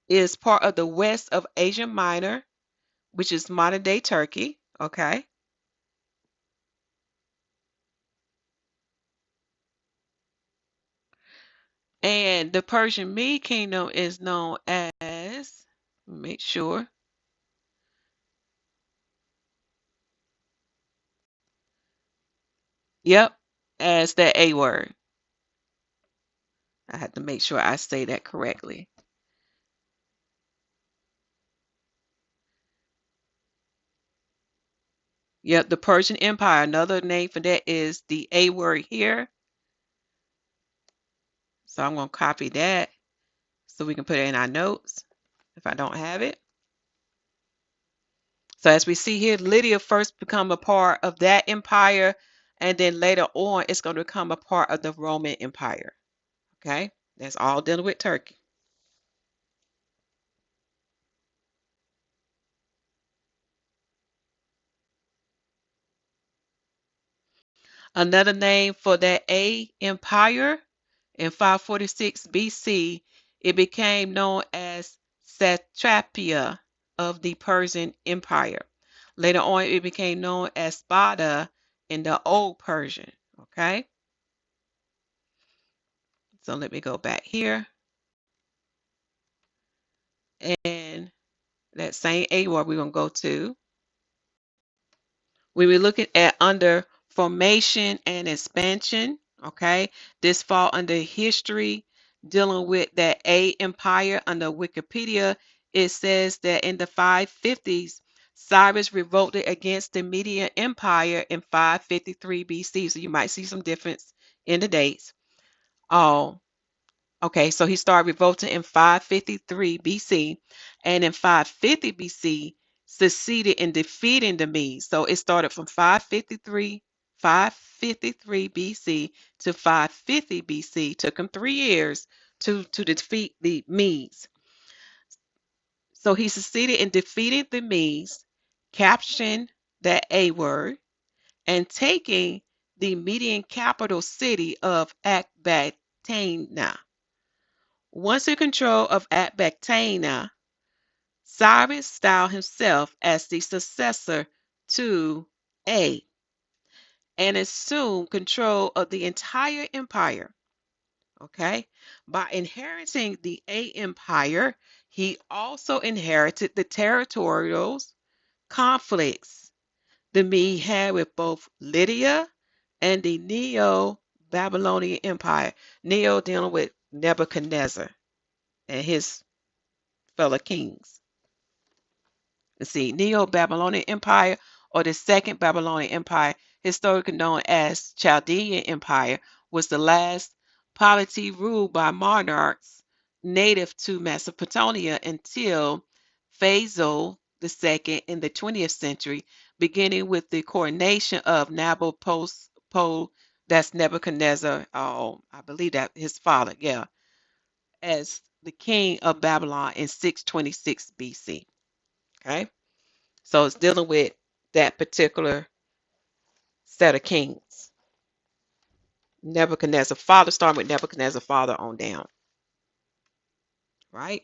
is part of the west of Asia Minor, which is modern day Turkey. Okay. And the Persian Mede Kingdom is known as, make sure, yep, as that A word. I have to make sure I say that correctly. Yep, the Persian Empire. Another name for that is the A word here. So I'm going to copy that so we can put it in our notes if I don't have it. So as we see here, Lydia first become a part of that empire, and then later on, it's going to become a part of the Roman Empire. Okay, that's all dealing with Turkey. Another name for that A empire in 546 BC, it became known as Satrapia of the Persian Empire. Later on, it became known as Sparta in the Old Persian. Okay, so let me go back here. And that same A word we're going to go to. We were looking at under formation and expansion. Okay, this fall under history, dealing with that A empire. Under Wikipedia, it says that in the 550s, Cyrus revolted against the Median Empire in 553 BC. So you might see some difference in the dates. Oh, okay, so he started revolting in 553 BC, and in 550 BC succeeded in defeating the Medes. So it started from 553 BC to 550 BC. Took him 3 years to defeat the Medes. So he succeeded in defeating the Medes, capturing that A word, and taking the Median capital city of Ecbatana. Once in control of Ecbatana, Cyrus styled himself as the successor to A and assumed control of the entire empire. Okay, by inheriting the A empire, he also inherited the territorial conflicts the Mede had with both Lydia and the Neo Babylonian Empire. Neo dealing with Nebuchadnezzar and his fellow kings. Let's see, Neo-Babylonian Empire or the Second Babylonian Empire, historically known as Chaldean Empire, was the last polity ruled by monarchs native to Mesopotamia until Phasol II in the 20th century, beginning with the coronation of Nabopolassar, that's Nebuchadnezzar, I believe that his father, yeah, as the king of Babylon in 626 BC. Okay. So it's dealing with that particular set of kings. Nebuchadnezzar, father, starting with Nebuchadnezzar, father on down. Right?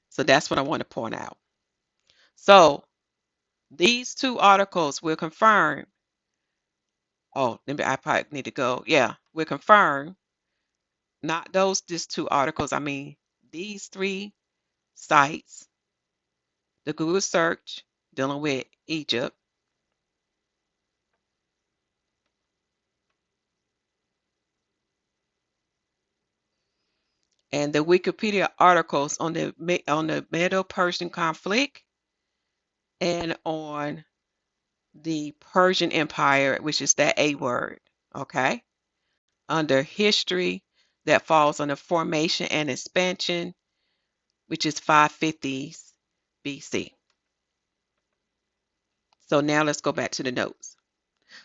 So that's what I want to point out. So these two articles will confirm. Oh, I probably need to go. Yeah, will confirm. Not those just two articles. I mean, these three sites, the Google search dealing with Egypt, and the Wikipedia articles on the Medo-Persian conflict and on the Persian Empire, which is that A word, okay? Under history, that falls under formation and expansion, which is 550s BC. So now let's go back to the notes.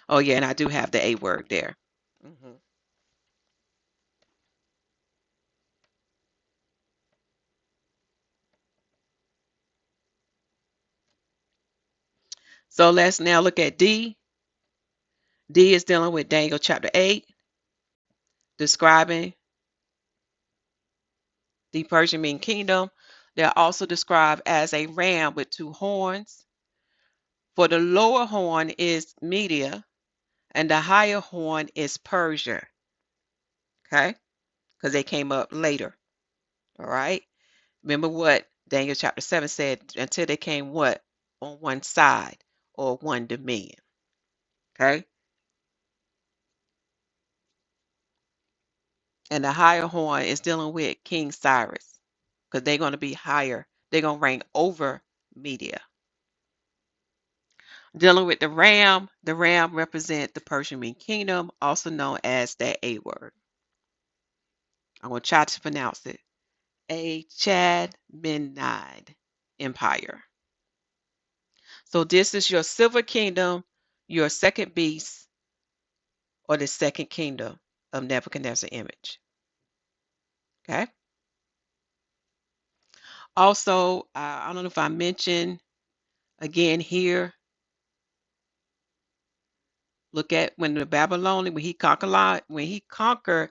Oh yeah, and I do have the A word there. Mhm. So let's now look at D. D is dealing with Daniel chapter 8, describing the Persian Mean Kingdom. They're also described as a ram with two horns. For the lower horn is Media, and the higher horn is Persia. Okay, because they came up later. All right. Remember what Daniel chapter 7 said, until they came what? On one side or one dominion. Okay. And the higher horn is dealing with King Cyrus, because they're going to be higher. They're going to reign over Media. Dealing with the ram represents the Persian kingdom, also known as that A word. I'm going to try to pronounce it. A Chadmenide Empire. So this is your silver kingdom, your second beast, or the second kingdom of Nebuchadnezzar's image. Okay. Also, I don't know if I mentioned again here. Look at when when he conquered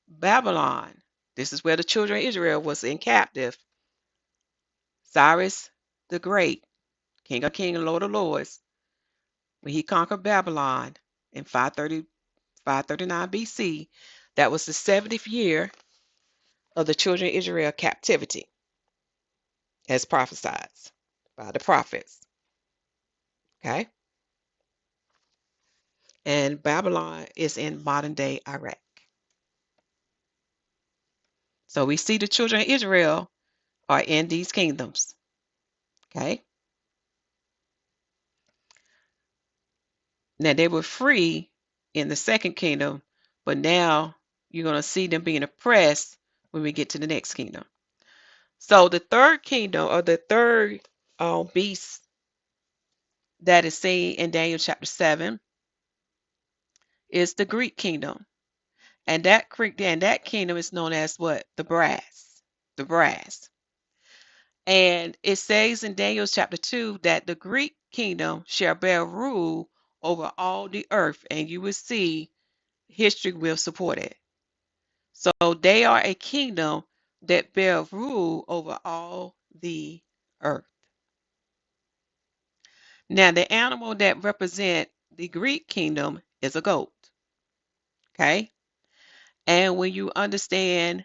Babylon. This is where the children of Israel was in captive. Cyrus the Great, King of Kings and Lord of Lords, when he conquered Babylon in 539 BC, that was the 70th year of the children of Israel captivity, as prophesied by the prophets. Okay? And Babylon is in modern day Iraq. So we see the children of Israel are in these kingdoms. Okay? Now they were free in the second kingdom, but now you're going to see them being oppressed when we get to the next kingdom. So the third kingdom, or the third beast that is seen in Daniel chapter 7, is the Greek kingdom. And that kingdom is known as what? The brass. The brass. And it says in Daniel chapter 2 that the Greek kingdom shall bear rule over all the earth, and you will see history will support it. So they are a kingdom that bear rule over all the earth. Now, the animal that represent the Greek kingdom is a goat. Okay. And when you understand,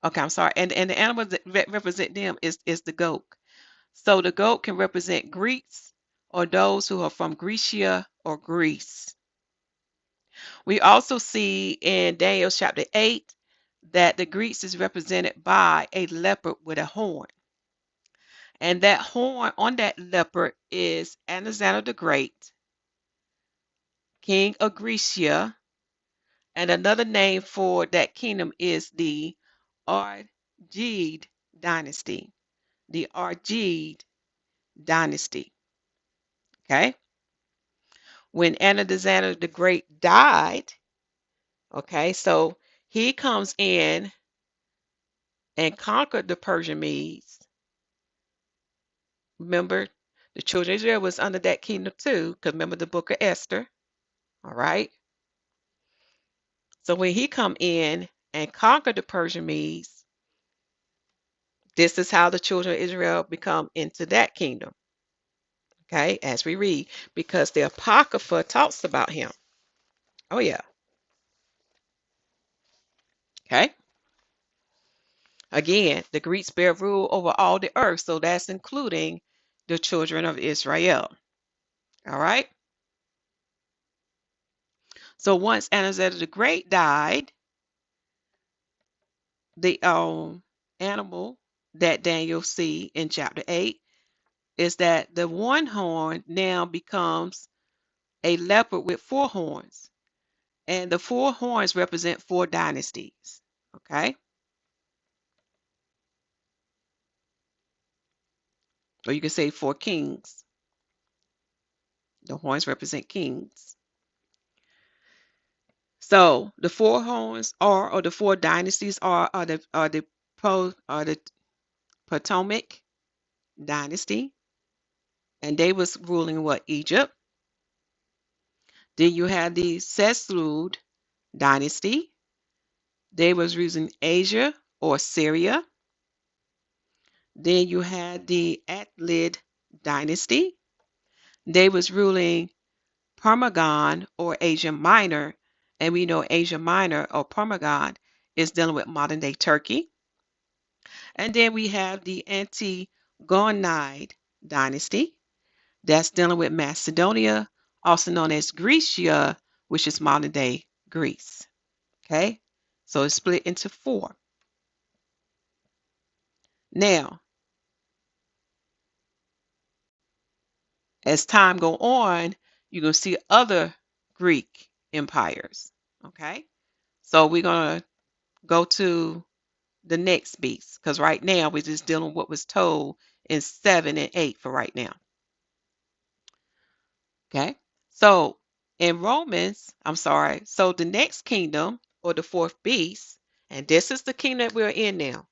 okay, I'm sorry, and the animals that represent them is the goat. So the goat can represent Greeks or those who are from Grecia or Greece. We also see in Daniel chapter 8 that the Greeks is represented by a leopard with a horn. And that horn on that leopard is Alexander the Great, king of Grecia. And another name for that kingdom is the Argead dynasty. The Argead dynasty. Okay. When Alexander the Great died, okay, so he comes in and conquered the Persian Medes. Remember, the children of Israel was under that kingdom too, because remember the book of Esther. All right. So when he come in and conquer the Persian Medes, this is how the children of Israel become into that kingdom. Okay, as we read, because the Apocrypha talks about him. Oh yeah. Okay. Again, the Greeks bear rule over all the earth, so that's including the children of Israel. All right. So once Alexander the Great died, the animal that Daniel see in chapter 8 is that the one horn now becomes a leopard with four horns. And the four horns represent four dynasties. Okay. Or you can say four kings. The horns represent kings. So the four horns are, or the four dynasties are the Potomac dynasty, and they was ruling what? Egypt. Then you have the Seleucid dynasty. They was ruling Asia or Syria. Then you had the Attalid dynasty. They was ruling Pergamon or Asia Minor, and we know Asia Minor or Pergamon is dealing with modern day Turkey. And then we have the Antigonide dynasty. That's dealing with Macedonia, also known as Grecia, which is modern day Greece. Okay, so it's split into four. Now, as time go on, you're going to see other Greek empires. Okay, so we're going to go to the next beast because right now we're just dealing with what was told in 7 and 8 for right now. Okay, so in Romans, so the next kingdom or the fourth beast, and this is the kingdom that we're in now.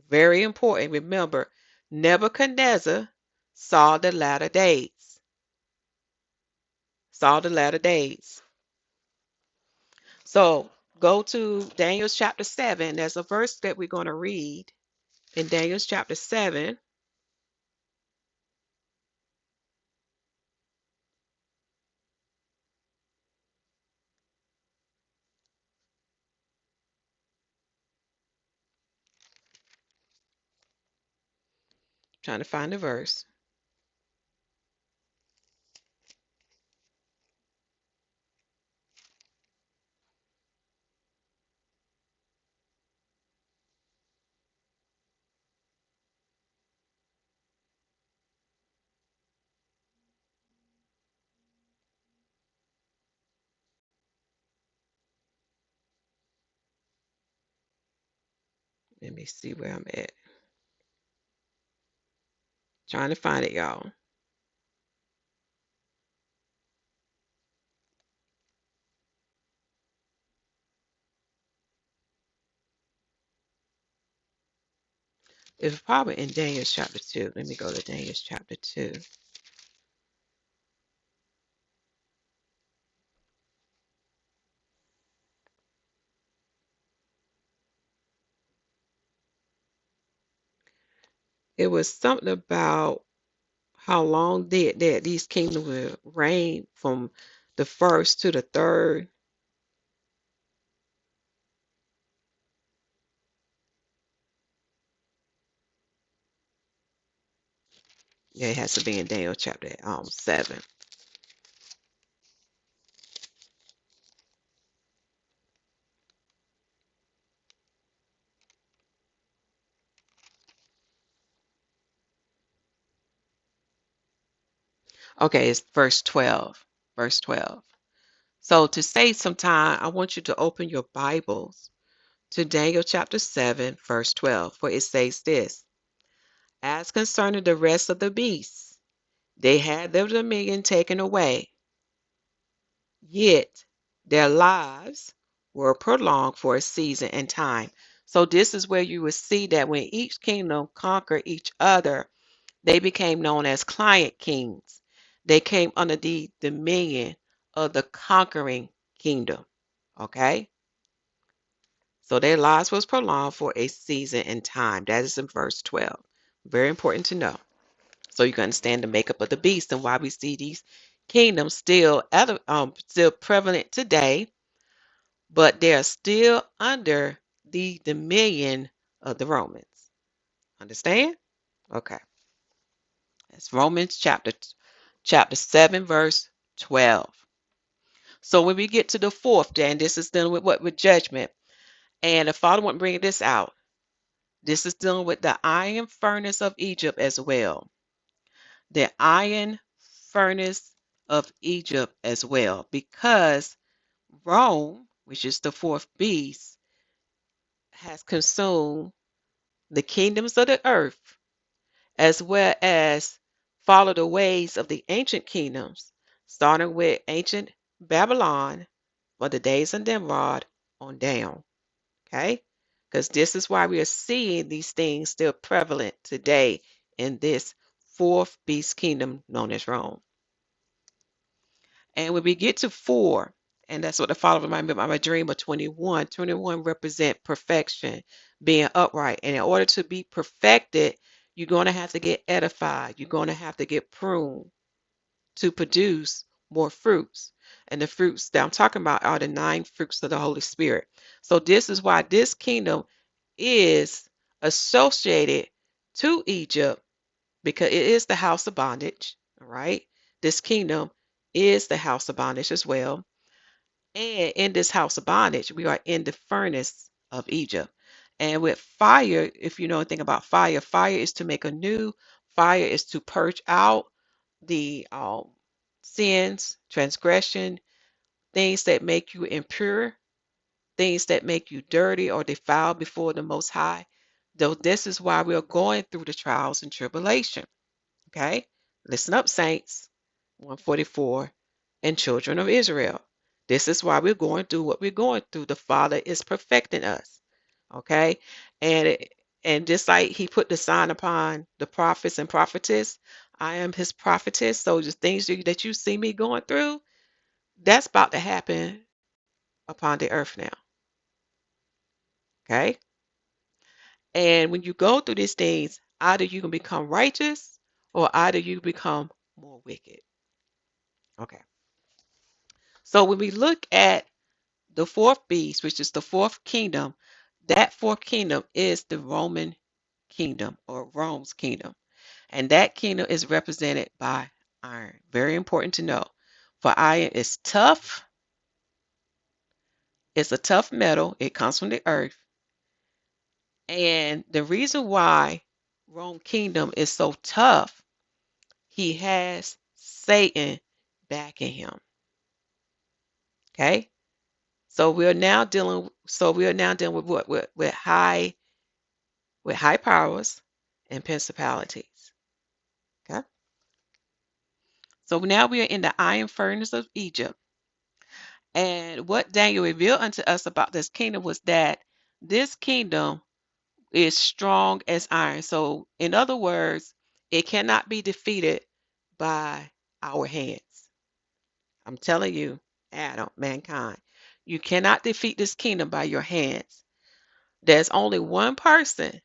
Very important. Remember, Nebuchadnezzar saw the latter days. Saw the latter days. So go to Daniel chapter 7. There's a verse that we're going to read in Daniel chapter 7. Trying to find the verse. Let me see where I'm at. Trying to find it, y'all. It's probably in Daniel chapter 2. Let me go to Daniel chapter 2. It was something about how long did that these kingdoms will reign from the first to the third. Yeah, it has to be in Daniel chapter 7. Okay, it's verse 12. Verse 12. So to save some time, I want you to open your Bibles to Daniel chapter 7, verse 12, where it says this: As concerning the rest of the beasts, they had their dominion taken away, yet their lives were prolonged for a season and time. So this is where you will see that when each kingdom conquered each other, they became known as client kings. They came under the dominion of the conquering kingdom. Okay? So their lives was prolonged for a season and time. That is in verse 12. Very important to know. So you can understand the makeup of the beast and why we see these kingdoms still prevalent today, but they're still under the dominion of the Romans. Understand? Okay. That's Romans chapter 7, verse 12. So when we get to the fourth, then this is dealing with what? With judgment. And the Father won't bring this out. This is dealing with the iron furnace of Egypt as well. The iron furnace of Egypt as well. Because Rome, which is the fourth beast, has consumed the kingdoms of the earth, as well as follow the ways of the ancient kingdoms, starting with ancient Babylon for the days of Nimrod on down. Okay? Because this is why we are seeing these things still prevalent today in this fourth beast kingdom known as Rome. And when we get to 4, and that's what the Father reminded me of my dream of 21. 21 represent perfection, being upright. And in order to be perfected, you're going to have to get edified. You're going to have to get pruned to produce more fruits. And the fruits that I'm talking about are the 9 fruits of the Holy Spirit. So this is why this kingdom is associated to Egypt, because it is the house of bondage. All right. This kingdom is the house of bondage as well. And in this house of bondage, we are in the furnace of Egypt. And with fire, if you know anything about fire, fire is to make anew, fire is to purge out the sins, transgression, things that make you impure, things that make you dirty or defiled before the Most High. Though this is why we are going through the trials and tribulation. Okay? Listen up, saints. 144 and children of Israel. This is why we're going through what we're going through. The Father is perfecting us. Okay? And and just like he put the sign upon the prophets and prophetess, I am his prophetess. So the things that you see me going through, that's about to happen upon the earth now. Okay? And when you go through these things, either you can become righteous or either you become more wicked. Okay. So when we look at the fourth beast, which is the fourth kingdom, that fourth kingdom is the Roman kingdom or Rome's kingdom. And that kingdom is represented by iron. Very important to know. For iron is tough. It's a tough metal. It comes from the earth. And the reason why Rome kingdom is so tough, he has Satan backing him. Okay? So we are now dealing with what? With high powers and principalities. Okay? So now we are in the iron furnace of Egypt. And what Daniel revealed unto us about this kingdom was that this kingdom is strong as iron. So in other words, it cannot be defeated by our hands. I'm telling you, Adam, mankind, you cannot defeat this kingdom by your hands. There's only one person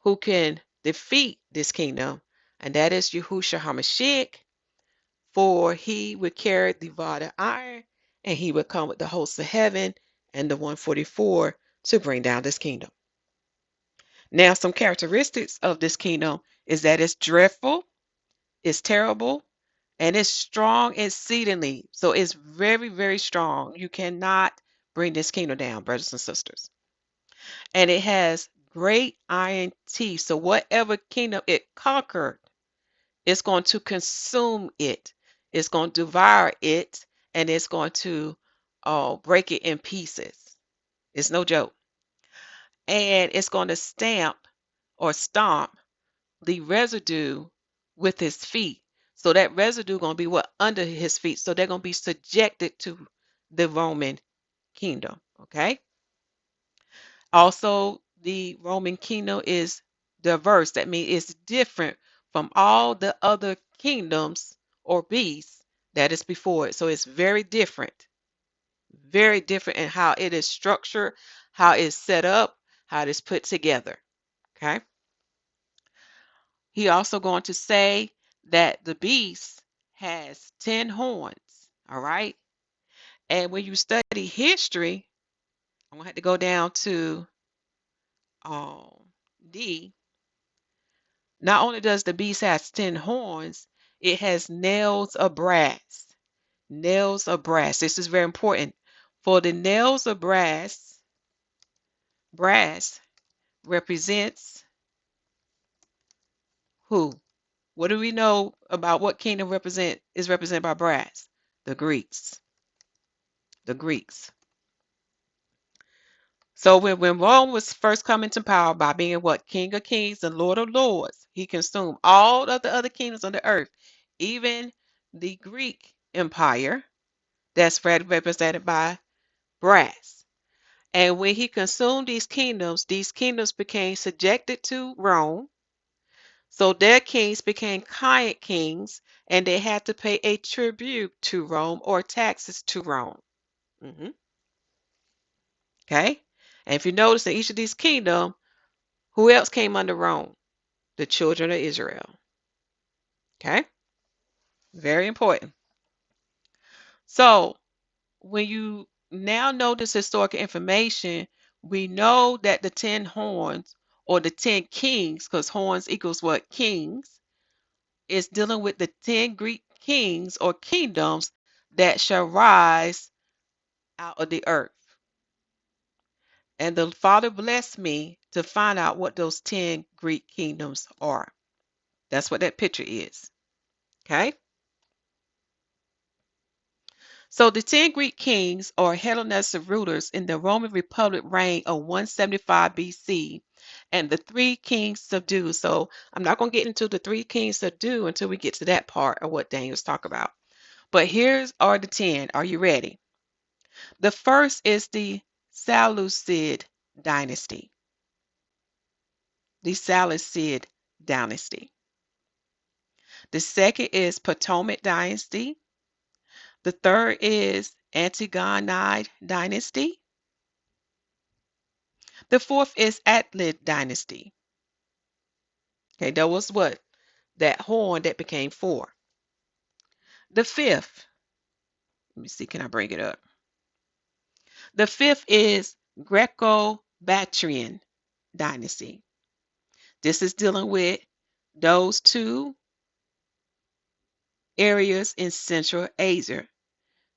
who can defeat this kingdom, and that is Yahusha HaMashiach, for he would carry the rod of iron, and he would come with the hosts of heaven and the 144 to bring down this kingdom. Now, some characteristics of this kingdom is that it's dreadful, it's terrible, and it's strong exceedingly. So it's very, very strong. You cannot bring this kingdom down, brothers and sisters. And it has great iron teeth. So whatever kingdom it conquered, it's going to consume it. It's going to devour it, and it's going to break it in pieces. It's no joke. And it's going to stamp or stomp the residue with his feet. So that residue going to be what? Under his feet. So they're going to be subjected to the Roman kingdom. Okay. Also, the Roman kingdom is diverse. That means it's different from all the other kingdoms or beasts that is before it. So it's very different in how it is structured, how it's set up, how it is put together. Okay. He also going to say that the beast has 10 horns. All right. And when you study history, I'm going to have to go down to D. Not only does the beast has 10 horns, it has nails of brass. Nails of brass. This is very important. For the nails of brass represents who? What do we know about what kingdom is represented by brass? The Greeks. The Greeks. So when Rome was first coming to power by being what? King of kings and Lord of lords, he consumed all of the other kingdoms on the earth, even the Greek empire that's represented by brass. And when he consumed these kingdoms became subjected to Rome. So their kings became kind kings, and they had to pay a tribute to Rome or taxes to Rome. Okay? And if you notice in each of these kingdoms, who else came under Rome? The children of Israel. Okay? Very important. So when you now know this historical information, we know that the 10 horns or the 10 kings, because horns equals what? Kings, is dealing with the 10 Greek kings or kingdoms that shall rise out of the earth. And the Father blessed me to find out what those 10 Greek kingdoms are. That's what that picture is. Okay? So the 10 Greek kings or Hellenistic rulers in the Roman Republic reigned of 175 BC, and the three kings subdued. So I'm not going to get into the three kings subdued until we get to that part of what Daniel's talking about. But here's are the 10. Are you ready? The first is the Seleucid dynasty. The Seleucid dynasty. The second is Ptolemaic dynasty. The third is Antigonid dynasty. The fourth is Attalid dynasty. Okay, that was what? That horn that became four. The fifth, let me see, can I bring it up? The fifth is Greco-Bactrian dynasty. This is dealing with those two areas in Central Asia,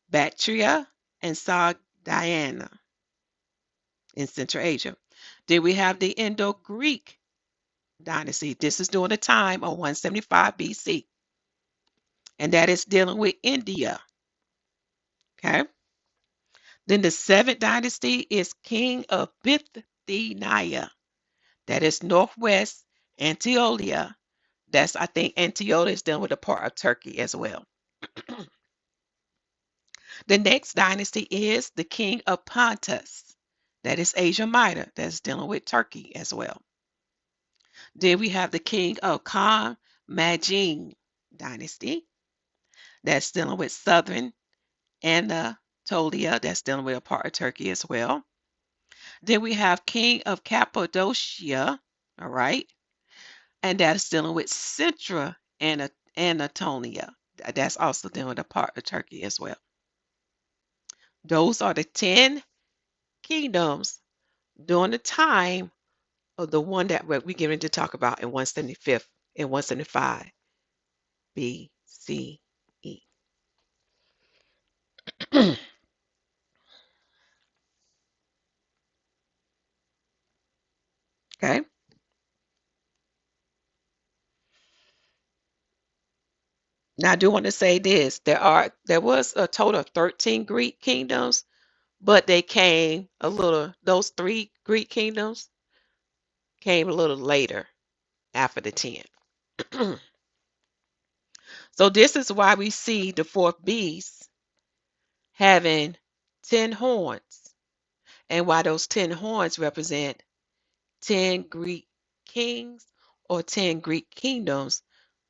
Bactria and Sogdiana in Central Asia. Then we have the Indo-Greek dynasty. This is during the time of 175 BC, and that is dealing with India. Okay. Then the seventh dynasty is King of Bithynia. That is Northwest Antiochia. That's, I think, Antiochia is dealing with a part of Turkey as well. The next dynasty is the King of Pontus. That is Asia Minor. That's dealing with Turkey as well. Then we have the King of Commagene dynasty. That's dealing with southern Anatolia. That's dealing with a part of Turkey as well. Then we have King of Cappadocia. All right. And that's dealing with central Anatolia. That's also dealing with a part of Turkey as well. Those are the 10 kingdoms during the time of the one that we're getting to talk about in 175 and 175 BCE. Okay. Now I do want to say this. There was a total of 13 Greek kingdoms, but they came a little, those three Greek kingdoms came a little later after the 10. So this is why we see the fourth beast having 10 horns, and why those 10 horns represent 10 Greek kings or 10 Greek kingdoms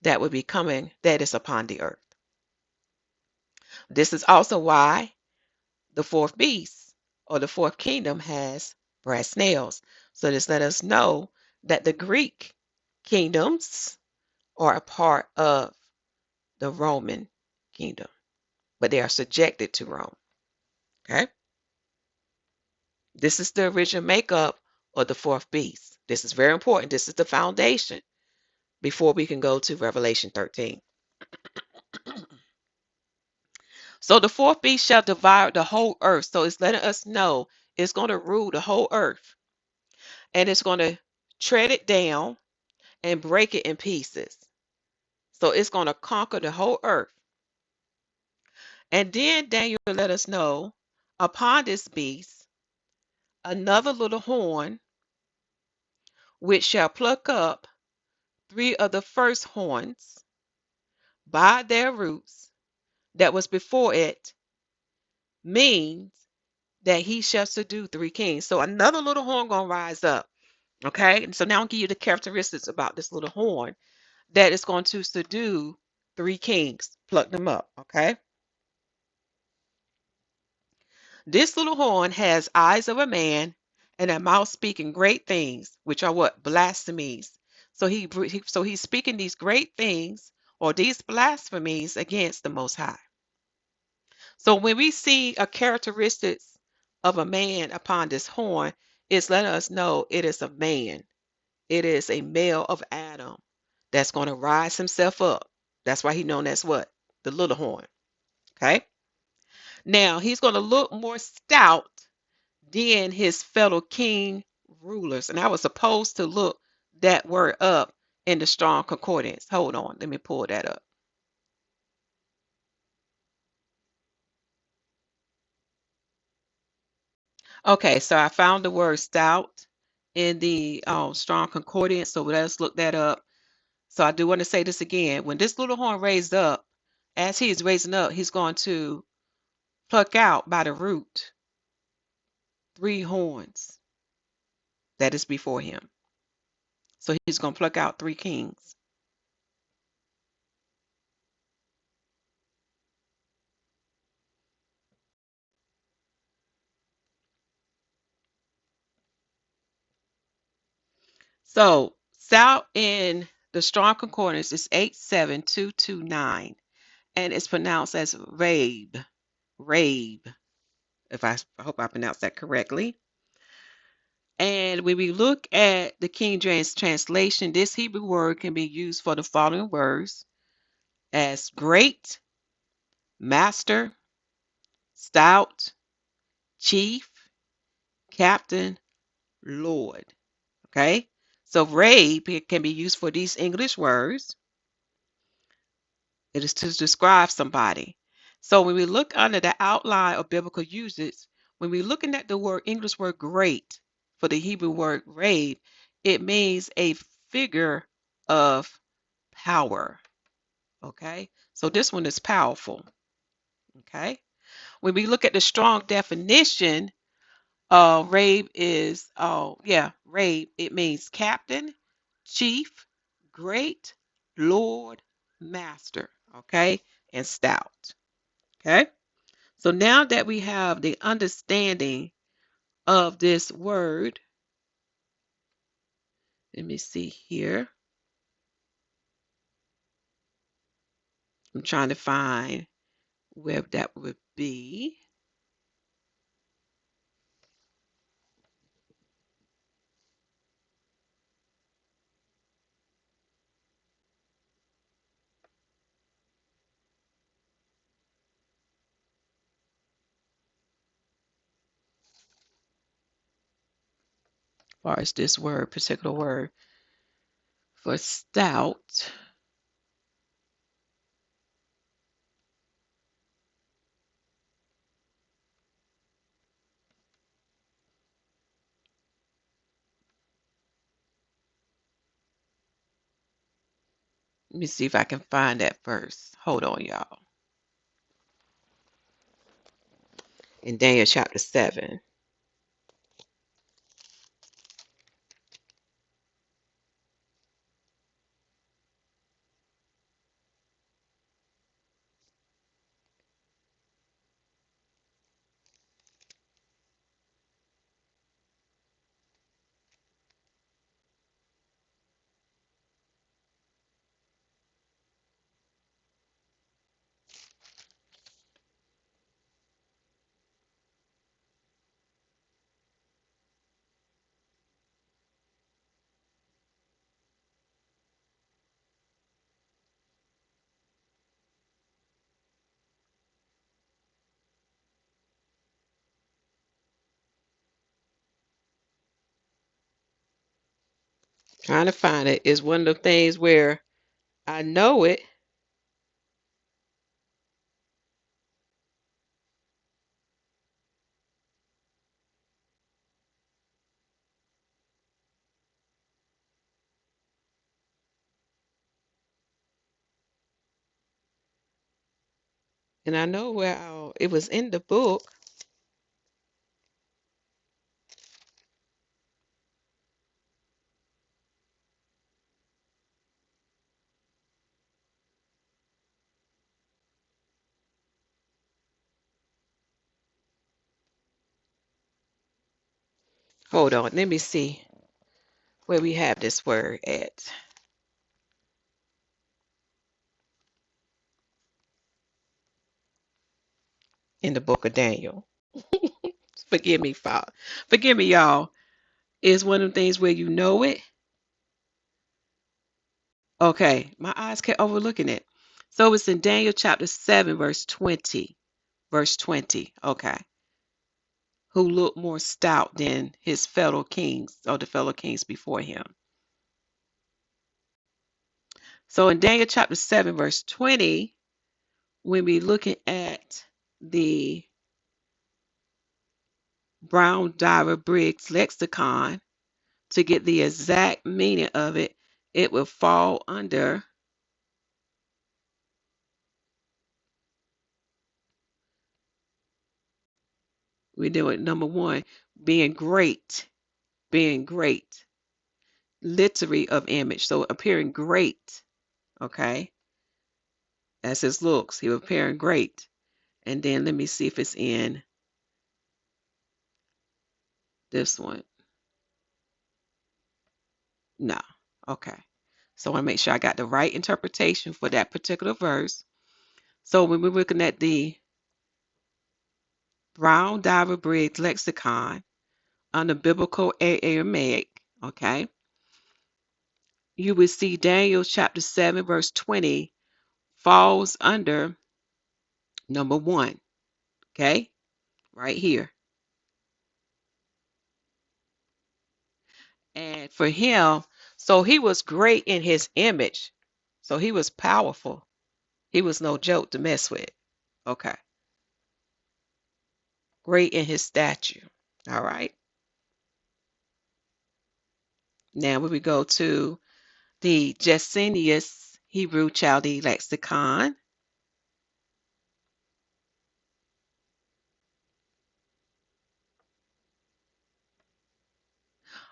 that would be coming, that is upon the earth. This is also why the fourth beast or the fourth kingdom has brass nails. So this let us know that the Greek kingdoms are a part of the Roman kingdom, but they are subjected to Rome. Okay. This is the original makeup of the fourth beast. This is very important. This is the foundation before we can go to Revelation 13. So the fourth beast shall devour the whole earth. So it's letting us know it's going to rule the whole earth, and it's going to tread it down and break it in pieces. So it's going to conquer the whole earth. And then Daniel let us know upon this beast another little horn which shall pluck up three of the first horns by their roots that was before it, means that he shall subdue three kings. So another little horn gonna rise up. Okay. And so now I'll give you the characteristics about this little horn that is going to subdue three kings, pluck them up. Okay. This little horn has eyes of a man and a mouth speaking great things, which are what? Blasphemies. So he's speaking these great things or these blasphemies against the Most High. So when we see a characteristics of a man upon this horn, it's letting us know it is a man. It is a male of Adam that's going to rise himself up. That's why he's known as what? The little horn. Okay. Now he's going to look more stout than his fellow king rulers. And I was supposed to look that word up in the Strong Concordance. Hold on. Let me pull that up. Okay, so I found the word stout in the Strong Concordance. So let's look that up. So I do want to say this again. When this little horn raised up, as he is raising up, he's going to pluck out by the root 3 horns that is before him. So he's going to pluck out 3 kings. So stout in the Strong Concordance is 87229, and it's pronounced as rabe. Rabe, if I hope I pronounced that correctly. And when we look at the King James translation, this Hebrew word can be used for the following words as great, master, stout, chief, captain, lord. Okay? So rabe can be used for these English words. It is to describe somebody. So when we look under the outline of biblical usage, when we're looking at the word English word great for the Hebrew word rabe, it means a figure of power. Okay, so this one is powerful. Okay, when we look at the strong definition, rabe is rabe. It means captain, chief, great, lord, master. Okay, and stout. Okay, so now that we have the understanding of this word, let me see here. I'm trying to find where that would be. As far as this word, particular word for stout. Let me see if I can find that first. Hold on, y'all. In Daniel chapter 7. Trying to find it is one of the things where I know it. And I know where it was in the book. Hold on, let me see where we have this word at. in the book of Daniel. Forgive me, Father. Forgive me, y'all. It's one of the things where you know it. Okay, my eyes kept overlooking it. So it's in Daniel chapter 7, verse 20. Verse 20. Okay. Who looked more stout than his fellow kings or the fellow kings before him. So in Daniel chapter 7, verse 20, when we looking at the Brown Diver Briggs lexicon to get the exact meaning of it, it will fall under we do it number one, being great, literary of image. So appearing great, okay, as his looks, he was appearing great. And then let me see if it's in this one. No, okay. So I want to make sure I got the right interpretation for that particular verse. So when we're looking at the Brown Diver Briggs lexicon on the biblical Aramaic, okay, you would see Daniel chapter 7, verse 20 falls under number one, okay, right here. And for him, so he was great in his image. So he was powerful. He was no joke to mess with. Okay. Great in his stature. All right. Now when we go to the Jacenius Hebrew Chaldee Lexicon.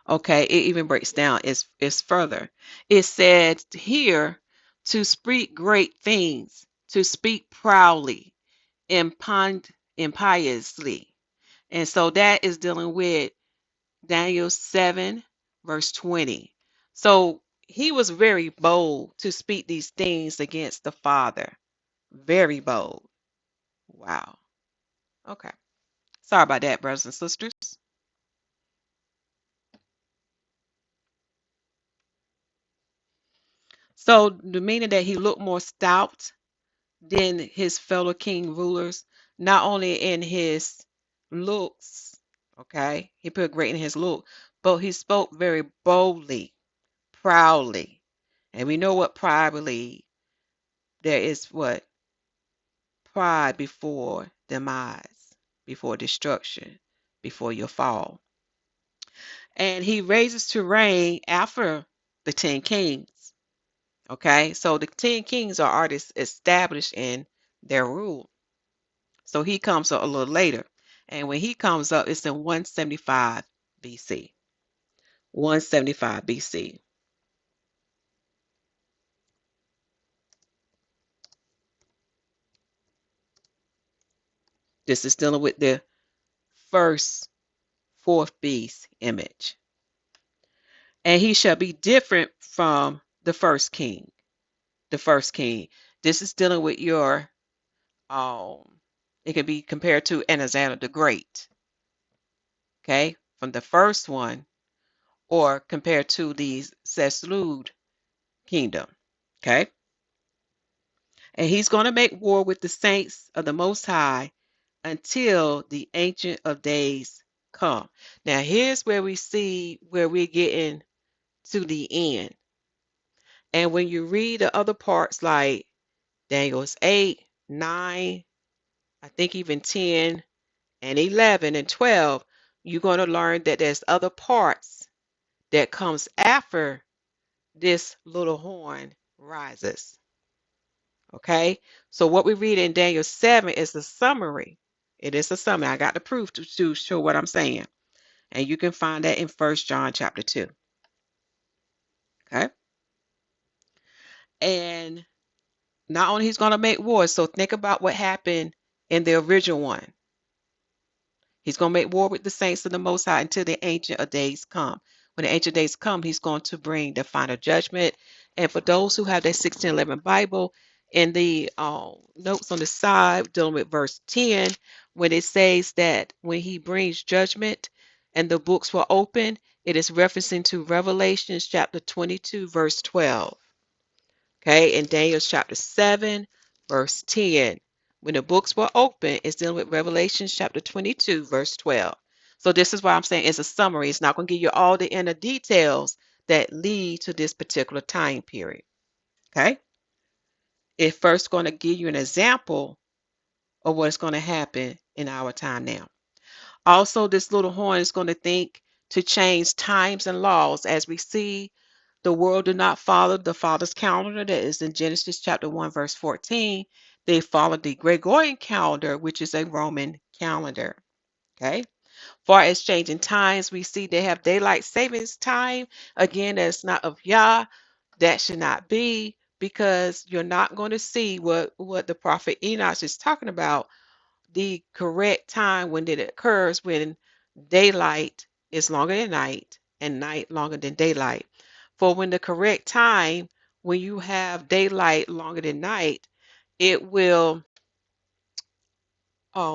Okay, it even breaks down. It's further. It said here to speak great things, to speak proudly, impiously. And so that is dealing with Daniel 7, verse 20. So he was very bold to speak these things against the Father. Very bold. Wow. Okay. Sorry about that, brothers and sisters. So the meaning that he looked more stout than his fellow king rulers, not only in his looks, okay, he put great in his look, but he spoke very boldly, proudly. And we know what pride believes. There is what? Pride before demise, before destruction, before your fall. And he raises to reign after the 10 kings. Okay, so the 10 kings are already established in their rule. So he comes up a little later. And when he comes up, it's in 175 BC. 175 BC. This is dealing with the first fourth beast image. And he shall be different from the first king. The first king. This is dealing with your, it can be compared to Alexander the Great. Okay, from the first one, or compared to the Seleucid kingdom. Okay, and he's going to make war with the saints of the Most High until the Ancient of Days come. Now, here's where we see where we're getting to the end. And when you read the other parts like Daniel's 8, 9, I think even 10 and 11 and 12, you're going to learn that there's other parts that comes after this little horn rises. Okay, so what we read in Daniel 7 is a summary. It is a summary. I got the proof to show what I'm saying. And you can find that in 1 John chapter 2. Okay, and not only he's going to make war, so think about what happened in the original one. He's going to make war with the saints of the Most High until the Ancient of Days come. When the Ancient of Days come, he's going to bring the final judgment. And for those who have their 1611 Bible, in the notes on the side dealing with verse 10, when it says that when he brings judgment and the books were open, it is referencing to Revelation chapter 22, verse 12. Okay, in Daniel chapter 7, verse 10. When the books were open, it's dealing with Revelation chapter 22, verse 12. So this is why I'm saying it's a summary. It's not going to give you all the inner details that lead to this particular time period. Okay? It's first going to give you an example of what's going to happen in our time now. Also, this little horn is going to think to change times and laws. As we see, the world did not follow the Father's calendar that is in Genesis chapter 1, verse 14. They followed the Gregorian calendar, which is a Roman calendar. Okay. Far as changing times, we see they have daylight savings time. Again, that's not of Yah. That should not be, because you're not going to see what the prophet Enoch is talking about, the correct time when it occurs, when daylight is longer than night and night longer than daylight. For when the correct time, when you have daylight longer than night, it will,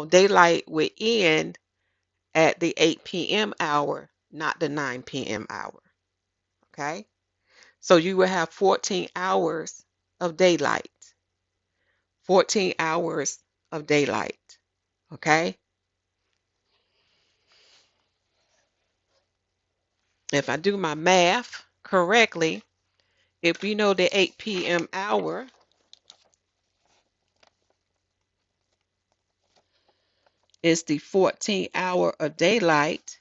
daylight will end at the 8 p.m. hour, not the 9 p.m. hour. Okay? So you will have 14 hours of daylight. 14 hours of daylight. Okay? If I do my math correctly, if you know the 8 p.m. hour is the 14th hour of daylight,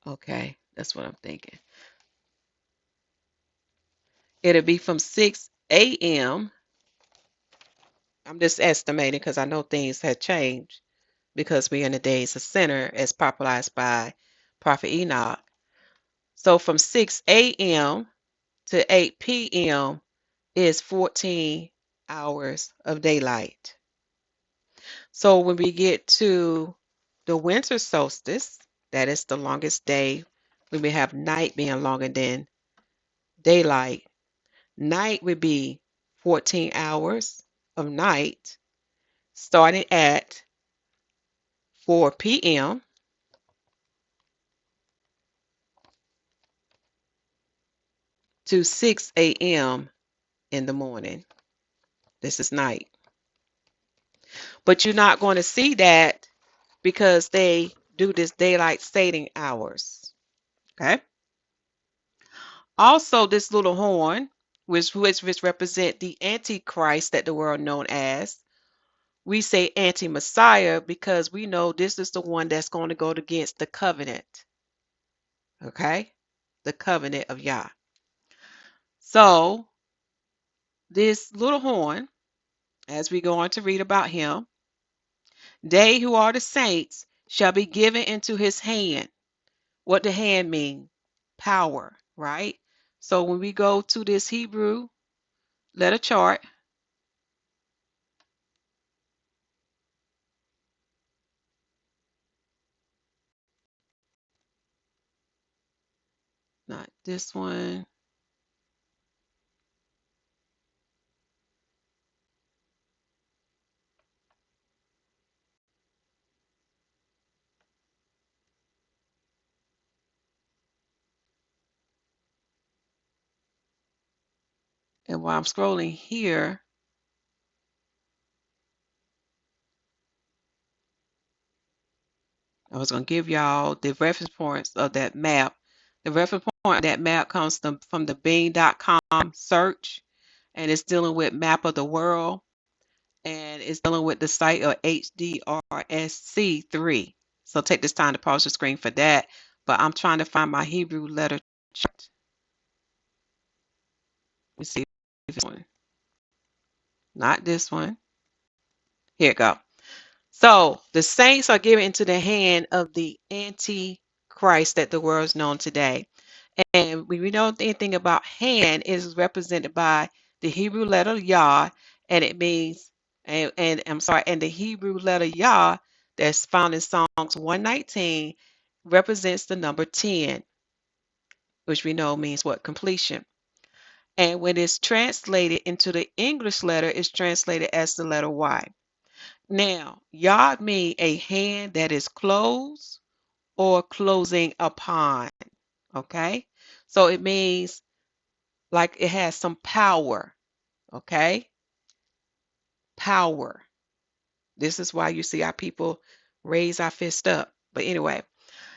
okay, that's what I'm thinking. It'll be from 6 a.m. I'm just estimating because I know things had changed because we're in the days of sinner as popularized by Prophet Enoch. So from 6 a.m. to 8 p.m. is 14 hours of daylight. So when we get to the winter solstice, that is the longest day, when we have night being longer than daylight. Night would be 14 hours of night, starting at 4 p.m. to 6 a.m. in the morning. This is night. But you're not going to see that because they do this daylight saving hours. Okay. Also, this little horn, which represent the Antichrist that the world known as. We say anti-Messiah because we know this is the one that's going to go against the covenant. Okay? The covenant of Yah. So, this little horn, as we go on to read about him, they who are the saints shall be given into his hand. What the hand mean? Power, right? So when we go to this Hebrew letter chart, not this one. And while I'm scrolling here, I was going to give y'all the reference points of that map. The reference point of that map comes from the Bing.com search, and it's dealing with map of the world, and it's dealing with the site of HDRSC3. So take this time to pause the screen for that. But I'm trying to find my Hebrew letter chart. Let me see if this one. Not this one. Here it go. So the saints are given into the hand of the Antichrist that the world is known today. And when we know anything about hand, it is represented by the Hebrew letter Yah, and it means, and I'm sorry, and the Hebrew letter Yah that's found in Psalms 119 represents the number 10, which we know means what? Completion. And when it's translated into the English letter, it's translated as the letter Y. Now, Yod means a hand that is closed or closing upon. Okay? So it means like it has some power. Okay? Power. This is why you see our people raise our fist up. But anyway,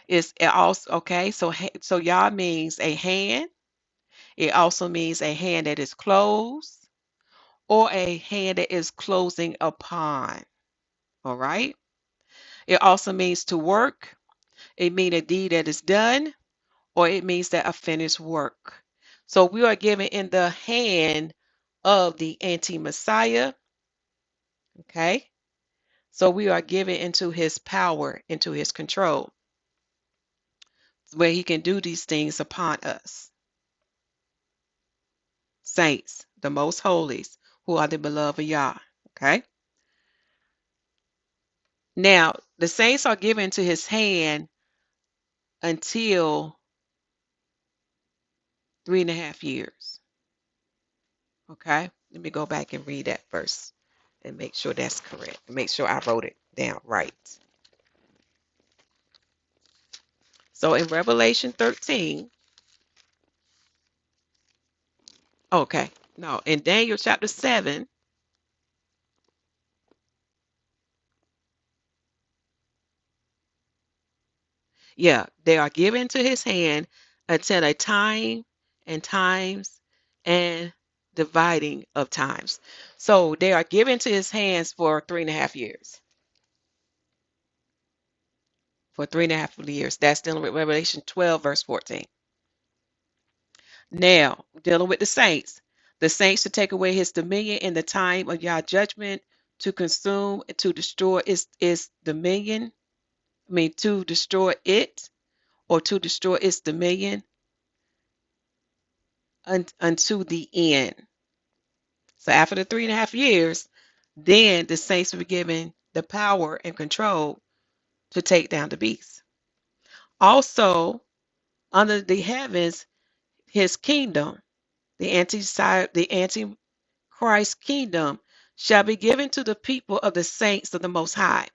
it also okay. So Yod means a hand. It also means a hand that is closed or a hand that is closing upon. All right. It also means to work. It means a deed that is done, or it means that a finished work. So we are given in the hand of the anti-Messiah. Okay. So we are given into his power, into his control, where he can do these things upon us. Saints, the most holies, who are the beloved of Yah. Okay. Now, the saints are given to his hand until 3.5 years. Okay. Let me go back and read that verse and make sure that's correct. Make sure I wrote it down right. So in Revelation 13, okay. No, in Daniel chapter 7, yeah, they are given to his hand until a time and times and dividing of times. So they are given to his hands for 3.5 years. For 3.5 years. That's dealing with Revelation 12, verse 14. Now, dealing with the saints to take away his dominion in the time of Yah judgment, to consume, to destroy its dominion. I mean, to destroy it or to destroy its dominion unto the end. So after the 3.5 years, then the saints were given the power and control to take down the beast. Also, under the heavens, his kingdom, the Antichrist kingdom, shall be given to the people of the saints of the Most High,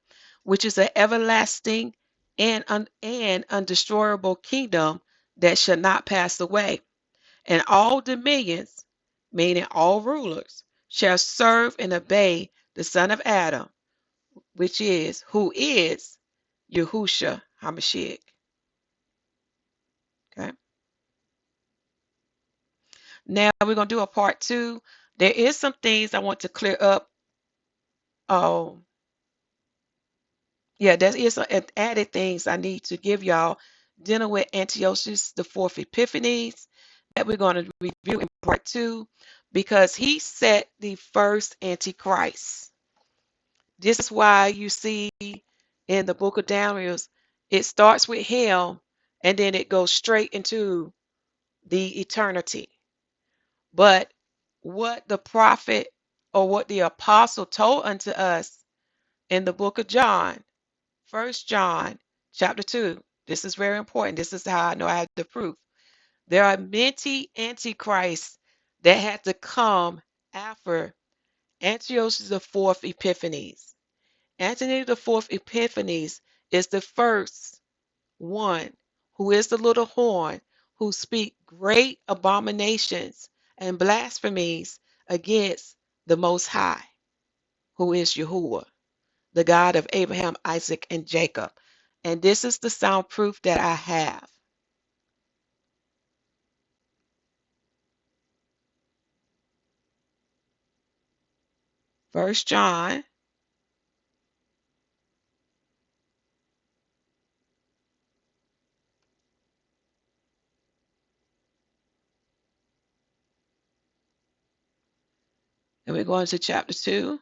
which is an everlasting and undestroyable kingdom that shall not pass away. And all dominions, meaning all rulers, shall serve and obey the Son of Adam, who is Yahusha HaMashiach. Okay. Now we're going to do a part 2. There is some things I want to clear up. Oh, yeah, there is some added things I need to give y'all dealing with Antiochus the IV Epiphanes that we're going to review in part 2 because he set the first Antichrist. This is why you see in the book of Daniel, it starts with him and then it goes straight into the eternity. But what the prophet or what the apostle told unto us in the book of John, 1 John chapter 2, this is very important. This is how I know I have the proof. There are many antichrists that had to come after Antiochus IV Epiphanes. Antony the Fourth Epiphanes is the first one who is the little horn who speak great abominations and blasphemies against the Most High, who is Yahuwah, the God of Abraham, Isaac, and Jacob. And this is the soundproof that I have. 1 John, and we're going to chapter 2.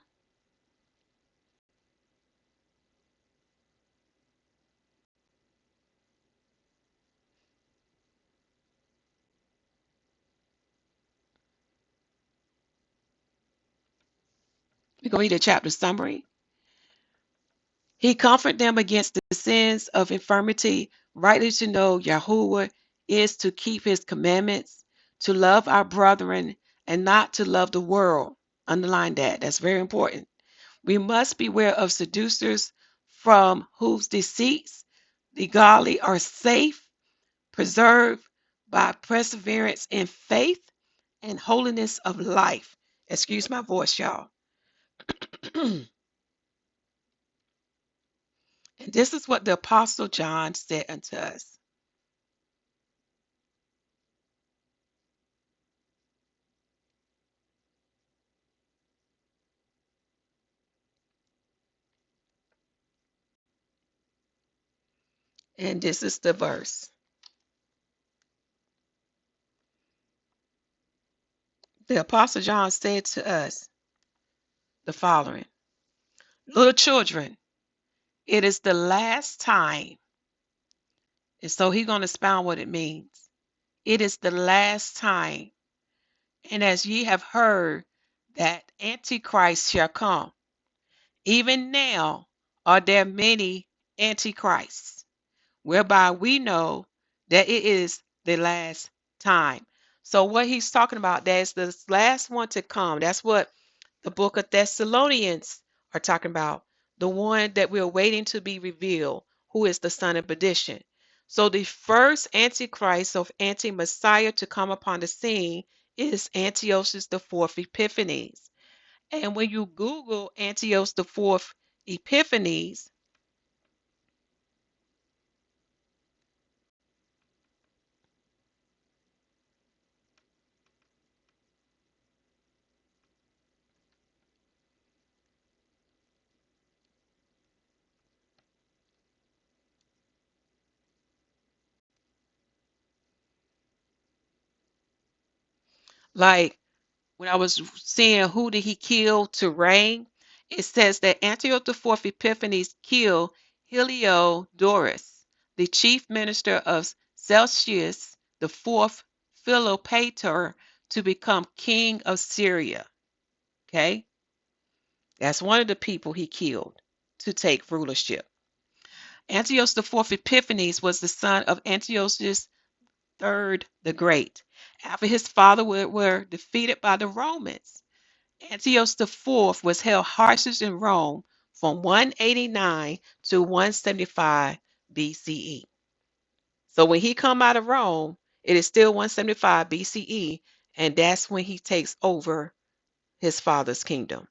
We're going to read the chapter summary. He comforted them against the sins of infirmity, rightly to know Yahuwah is to keep his commandments, to love our brethren, and not to love the world. Underline that. That's very important. We must beware of seducers from whose deceits the godly are safe, preserved by perseverance in faith and holiness of life. Excuse my voice, y'all. And this is what the Apostle John said unto us. And this is the verse. The Apostle John said to us the following: Little children, it is the last time. And so he's going to expound what it means. It is the last time. And as ye have heard that Antichrist shall come, even now are there many Antichrists, whereby we know that it is the last time. So what he's talking about, that's the last one to come. That's what the book of Thessalonians are talking about. The one that we're waiting to be revealed, who is the son of perdition. So the first Antichrist of anti-Messiah to come upon the scene is Antiochus IV Epiphanes. And when you Google Antiochus IV Epiphanes, like when I was seeing who did he kill to reign, it says that Antiochus IV Epiphanes killed Heliodorus, the chief minister of Celsius the fourth Philopator, to become king of Syria. Okay, that's one of the people he killed to take rulership. Antiochus IV Epiphanes was the son of Antiochus III the Great. After his father were defeated by the Romans, Antiochus IV was held hostage in Rome from 189 to 175 BCE. So when he come out of Rome, it is still 175 BCE, and that's when he takes over his father's kingdom,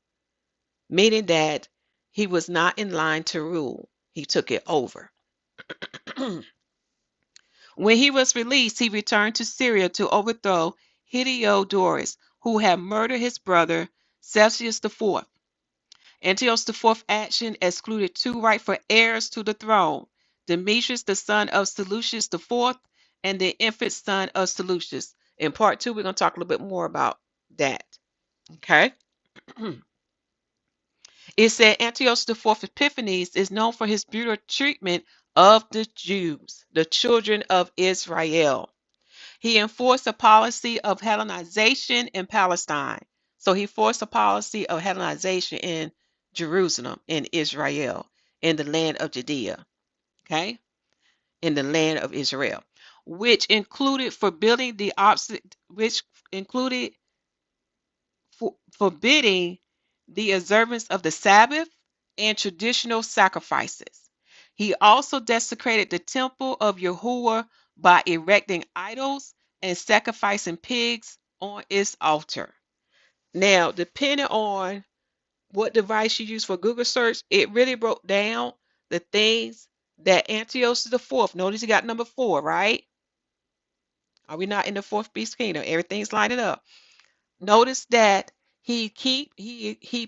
meaning that he was not in line to rule. He took it over. When he was released, he returned to Syria to overthrow Heliodorus, who had murdered his brother Celsius IV. Antiochus IV's action excluded two rightful heirs to the throne, Demetrius, the son of Seleucus IV, and the infant son of Seleucus. In part two, we're going to talk a little bit more about that. Okay. It said Antiochus IV Epiphanes is known for his brutal treatment of the Jews, the children of Israel. He enforced a policy of Hellenization in Palestine. So he forced a policy of Hellenization in Jerusalem, in Israel, in the land of Judea, okay, in the land of Israel, which included forbidding the opposite, which included forbidding the observance of the Sabbath and traditional sacrifices. He also desecrated the temple of Yahuwah by erecting idols and sacrificing pigs on its altar. Now, depending on what device you use for Google search, it really broke down the things that Antiochus IV, notice you got number 4, right? Are we not in the fourth beast kingdom? Everything's lining up. Notice that he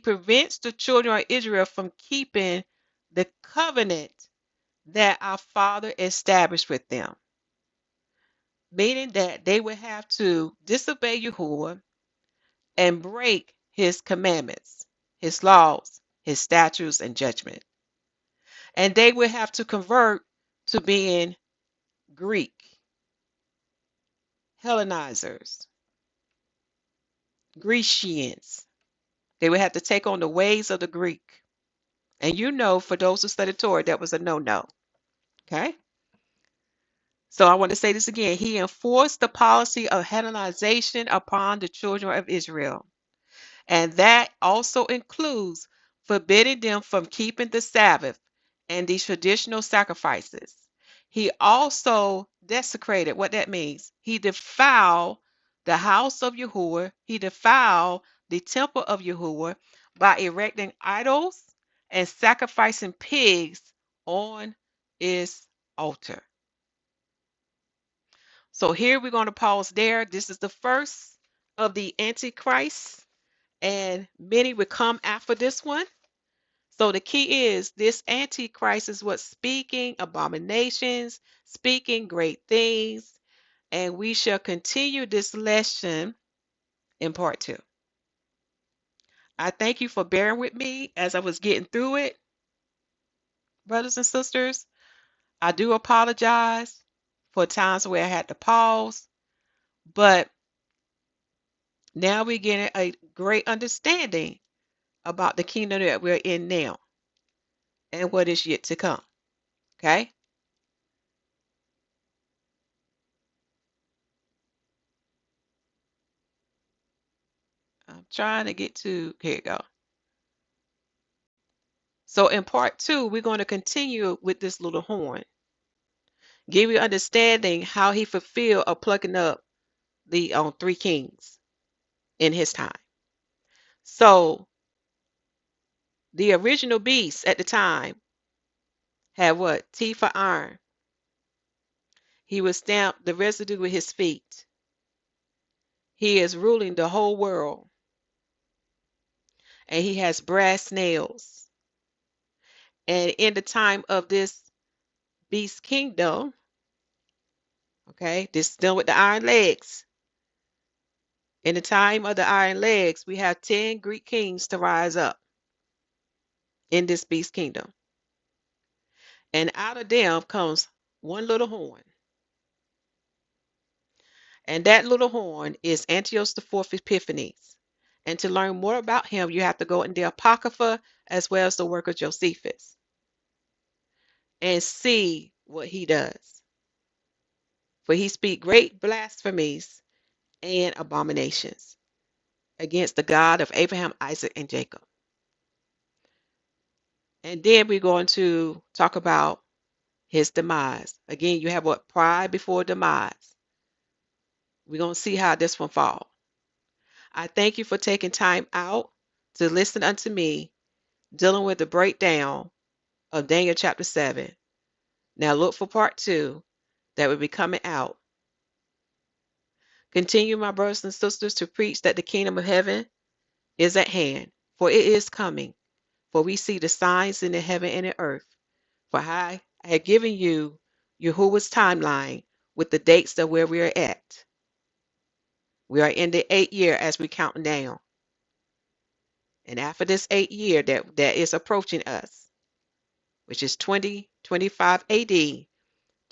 prevents the children of Israel from keeping the covenant that our father established with them, meaning that they would have to disobey Yahuwah and break his commandments, his laws, his statutes, and judgment. And they would have to convert to being Greek, Hellenizers, Grecians. They would have to take on the ways of the Greek. And you know, for those who study Torah, that was a no-no. Okay? So I want to say this again. He enforced the policy of Hellenization upon the children of Israel. And that also includes forbidding them from keeping the Sabbath and these traditional sacrifices. He also desecrated what that means. He defiled the house of Yahuwah. He defiled the temple of Yahuwah by erecting idols and sacrificing pigs on his altar. So here we're going to pause there. This is the first of the Antichrist, and many will come after this one. So the key is this Antichrist is what speaking abominations, speaking great things, and we shall continue this lesson in part 2. I thank you for bearing with me as I was getting through it, brothers and sisters. I do apologize for times where I had to pause, but now we're getting a great understanding about the kingdom that we're in now and what is yet to come. Okay? I'm trying to get to, here you go. So in part 2, we're going to continue with this little horn. Give you understanding how he fulfilled or plucking up the 3 kings in his time. So the original beast at the time had what? Teeth for iron. He would stamp the residue with his feet. He is ruling the whole world. And he has brass nails. And in the time of this beast kingdom, okay, this is done with the iron legs. In the time of the iron legs, we have 10 Greek kings to rise up in this beast kingdom. And out of them comes one little horn. And that little horn is Antiochus IV Epiphanes. And to learn more about him, you have to go in the Apocrypha as well as the work of Josephus and see what he does. For he speak great blasphemies and abominations against the God of Abraham, Isaac, and Jacob. And then we're going to talk about his demise. Again, you have what? Pride before demise. We're going to see how this one falls. I thank you for taking time out to listen unto me, dealing with the breakdown of Daniel chapter 7. Now look for part 2 that will be coming out. Continue, my brothers and sisters, to preach that the kingdom of heaven is at hand, for it is coming. For we see the signs in the heaven and the earth. For I have given you Yahuwah's timeline with the dates of where we are at. We are in the 8th year as we count down. And after this 8th year that is approaching us, which is 2025 AD to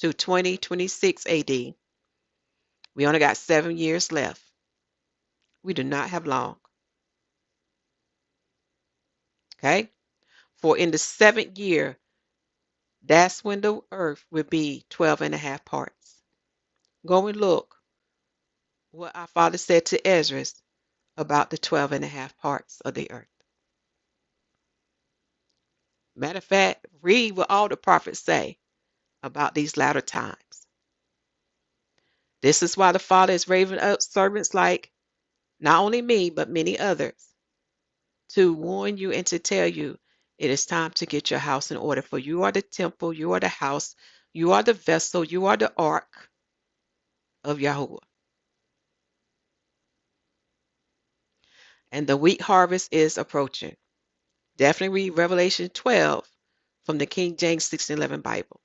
2026 AD, we only got 7 years left. We do not have long. Okay? For in the 7th year, that's when the earth will be 12 and a half parts. Go and look what our Father said to Ezra about the 12 and a half parts of the earth. Matter of fact, read what all the prophets say about these latter times. This is why the Father is raising up servants like not only me, but many others to warn you and to tell you it is time to get your house in order. For you are the temple, you are the house, you are the vessel, you are the ark of Yahuwah. And the wheat harvest is approaching. Definitely read Revelation 12 from the King James 1611 Bible.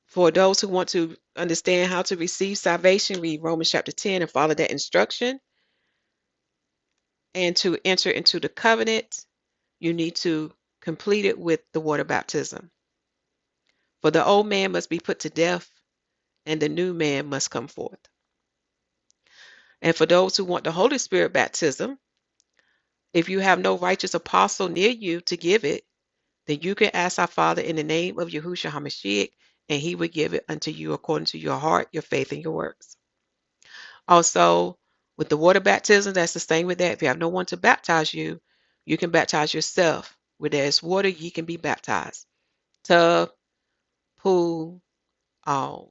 For those who want to understand how to receive salvation, read Romans chapter 10 and follow that instruction. And to enter into the covenant, you need to complete it with the water baptism. For the old man must be put to death, and the new man must come forth. And for those who want the Holy Spirit baptism, If you have no righteous apostle near you to give it, then you can ask our Father in the name of Yahusha HaMashiach, and he will give it unto you according to your heart, your faith, and your works. Also, with the water baptism, that's the same with that. If you have no one to baptize you, you can baptize yourself. Where there's water, you can be baptized. Tub, pool,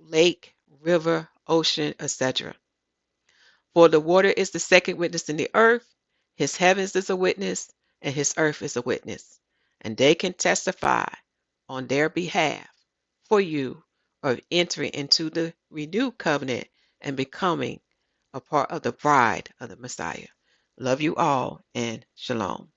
lake, river, ocean, etc. For the water is the second witness in the earth, his heavens is a witness, and his earth is a witness. And they can testify on their behalf for you of entering into the renewed covenant and becoming a part of the bride of the Messiah. Love you all, and shalom.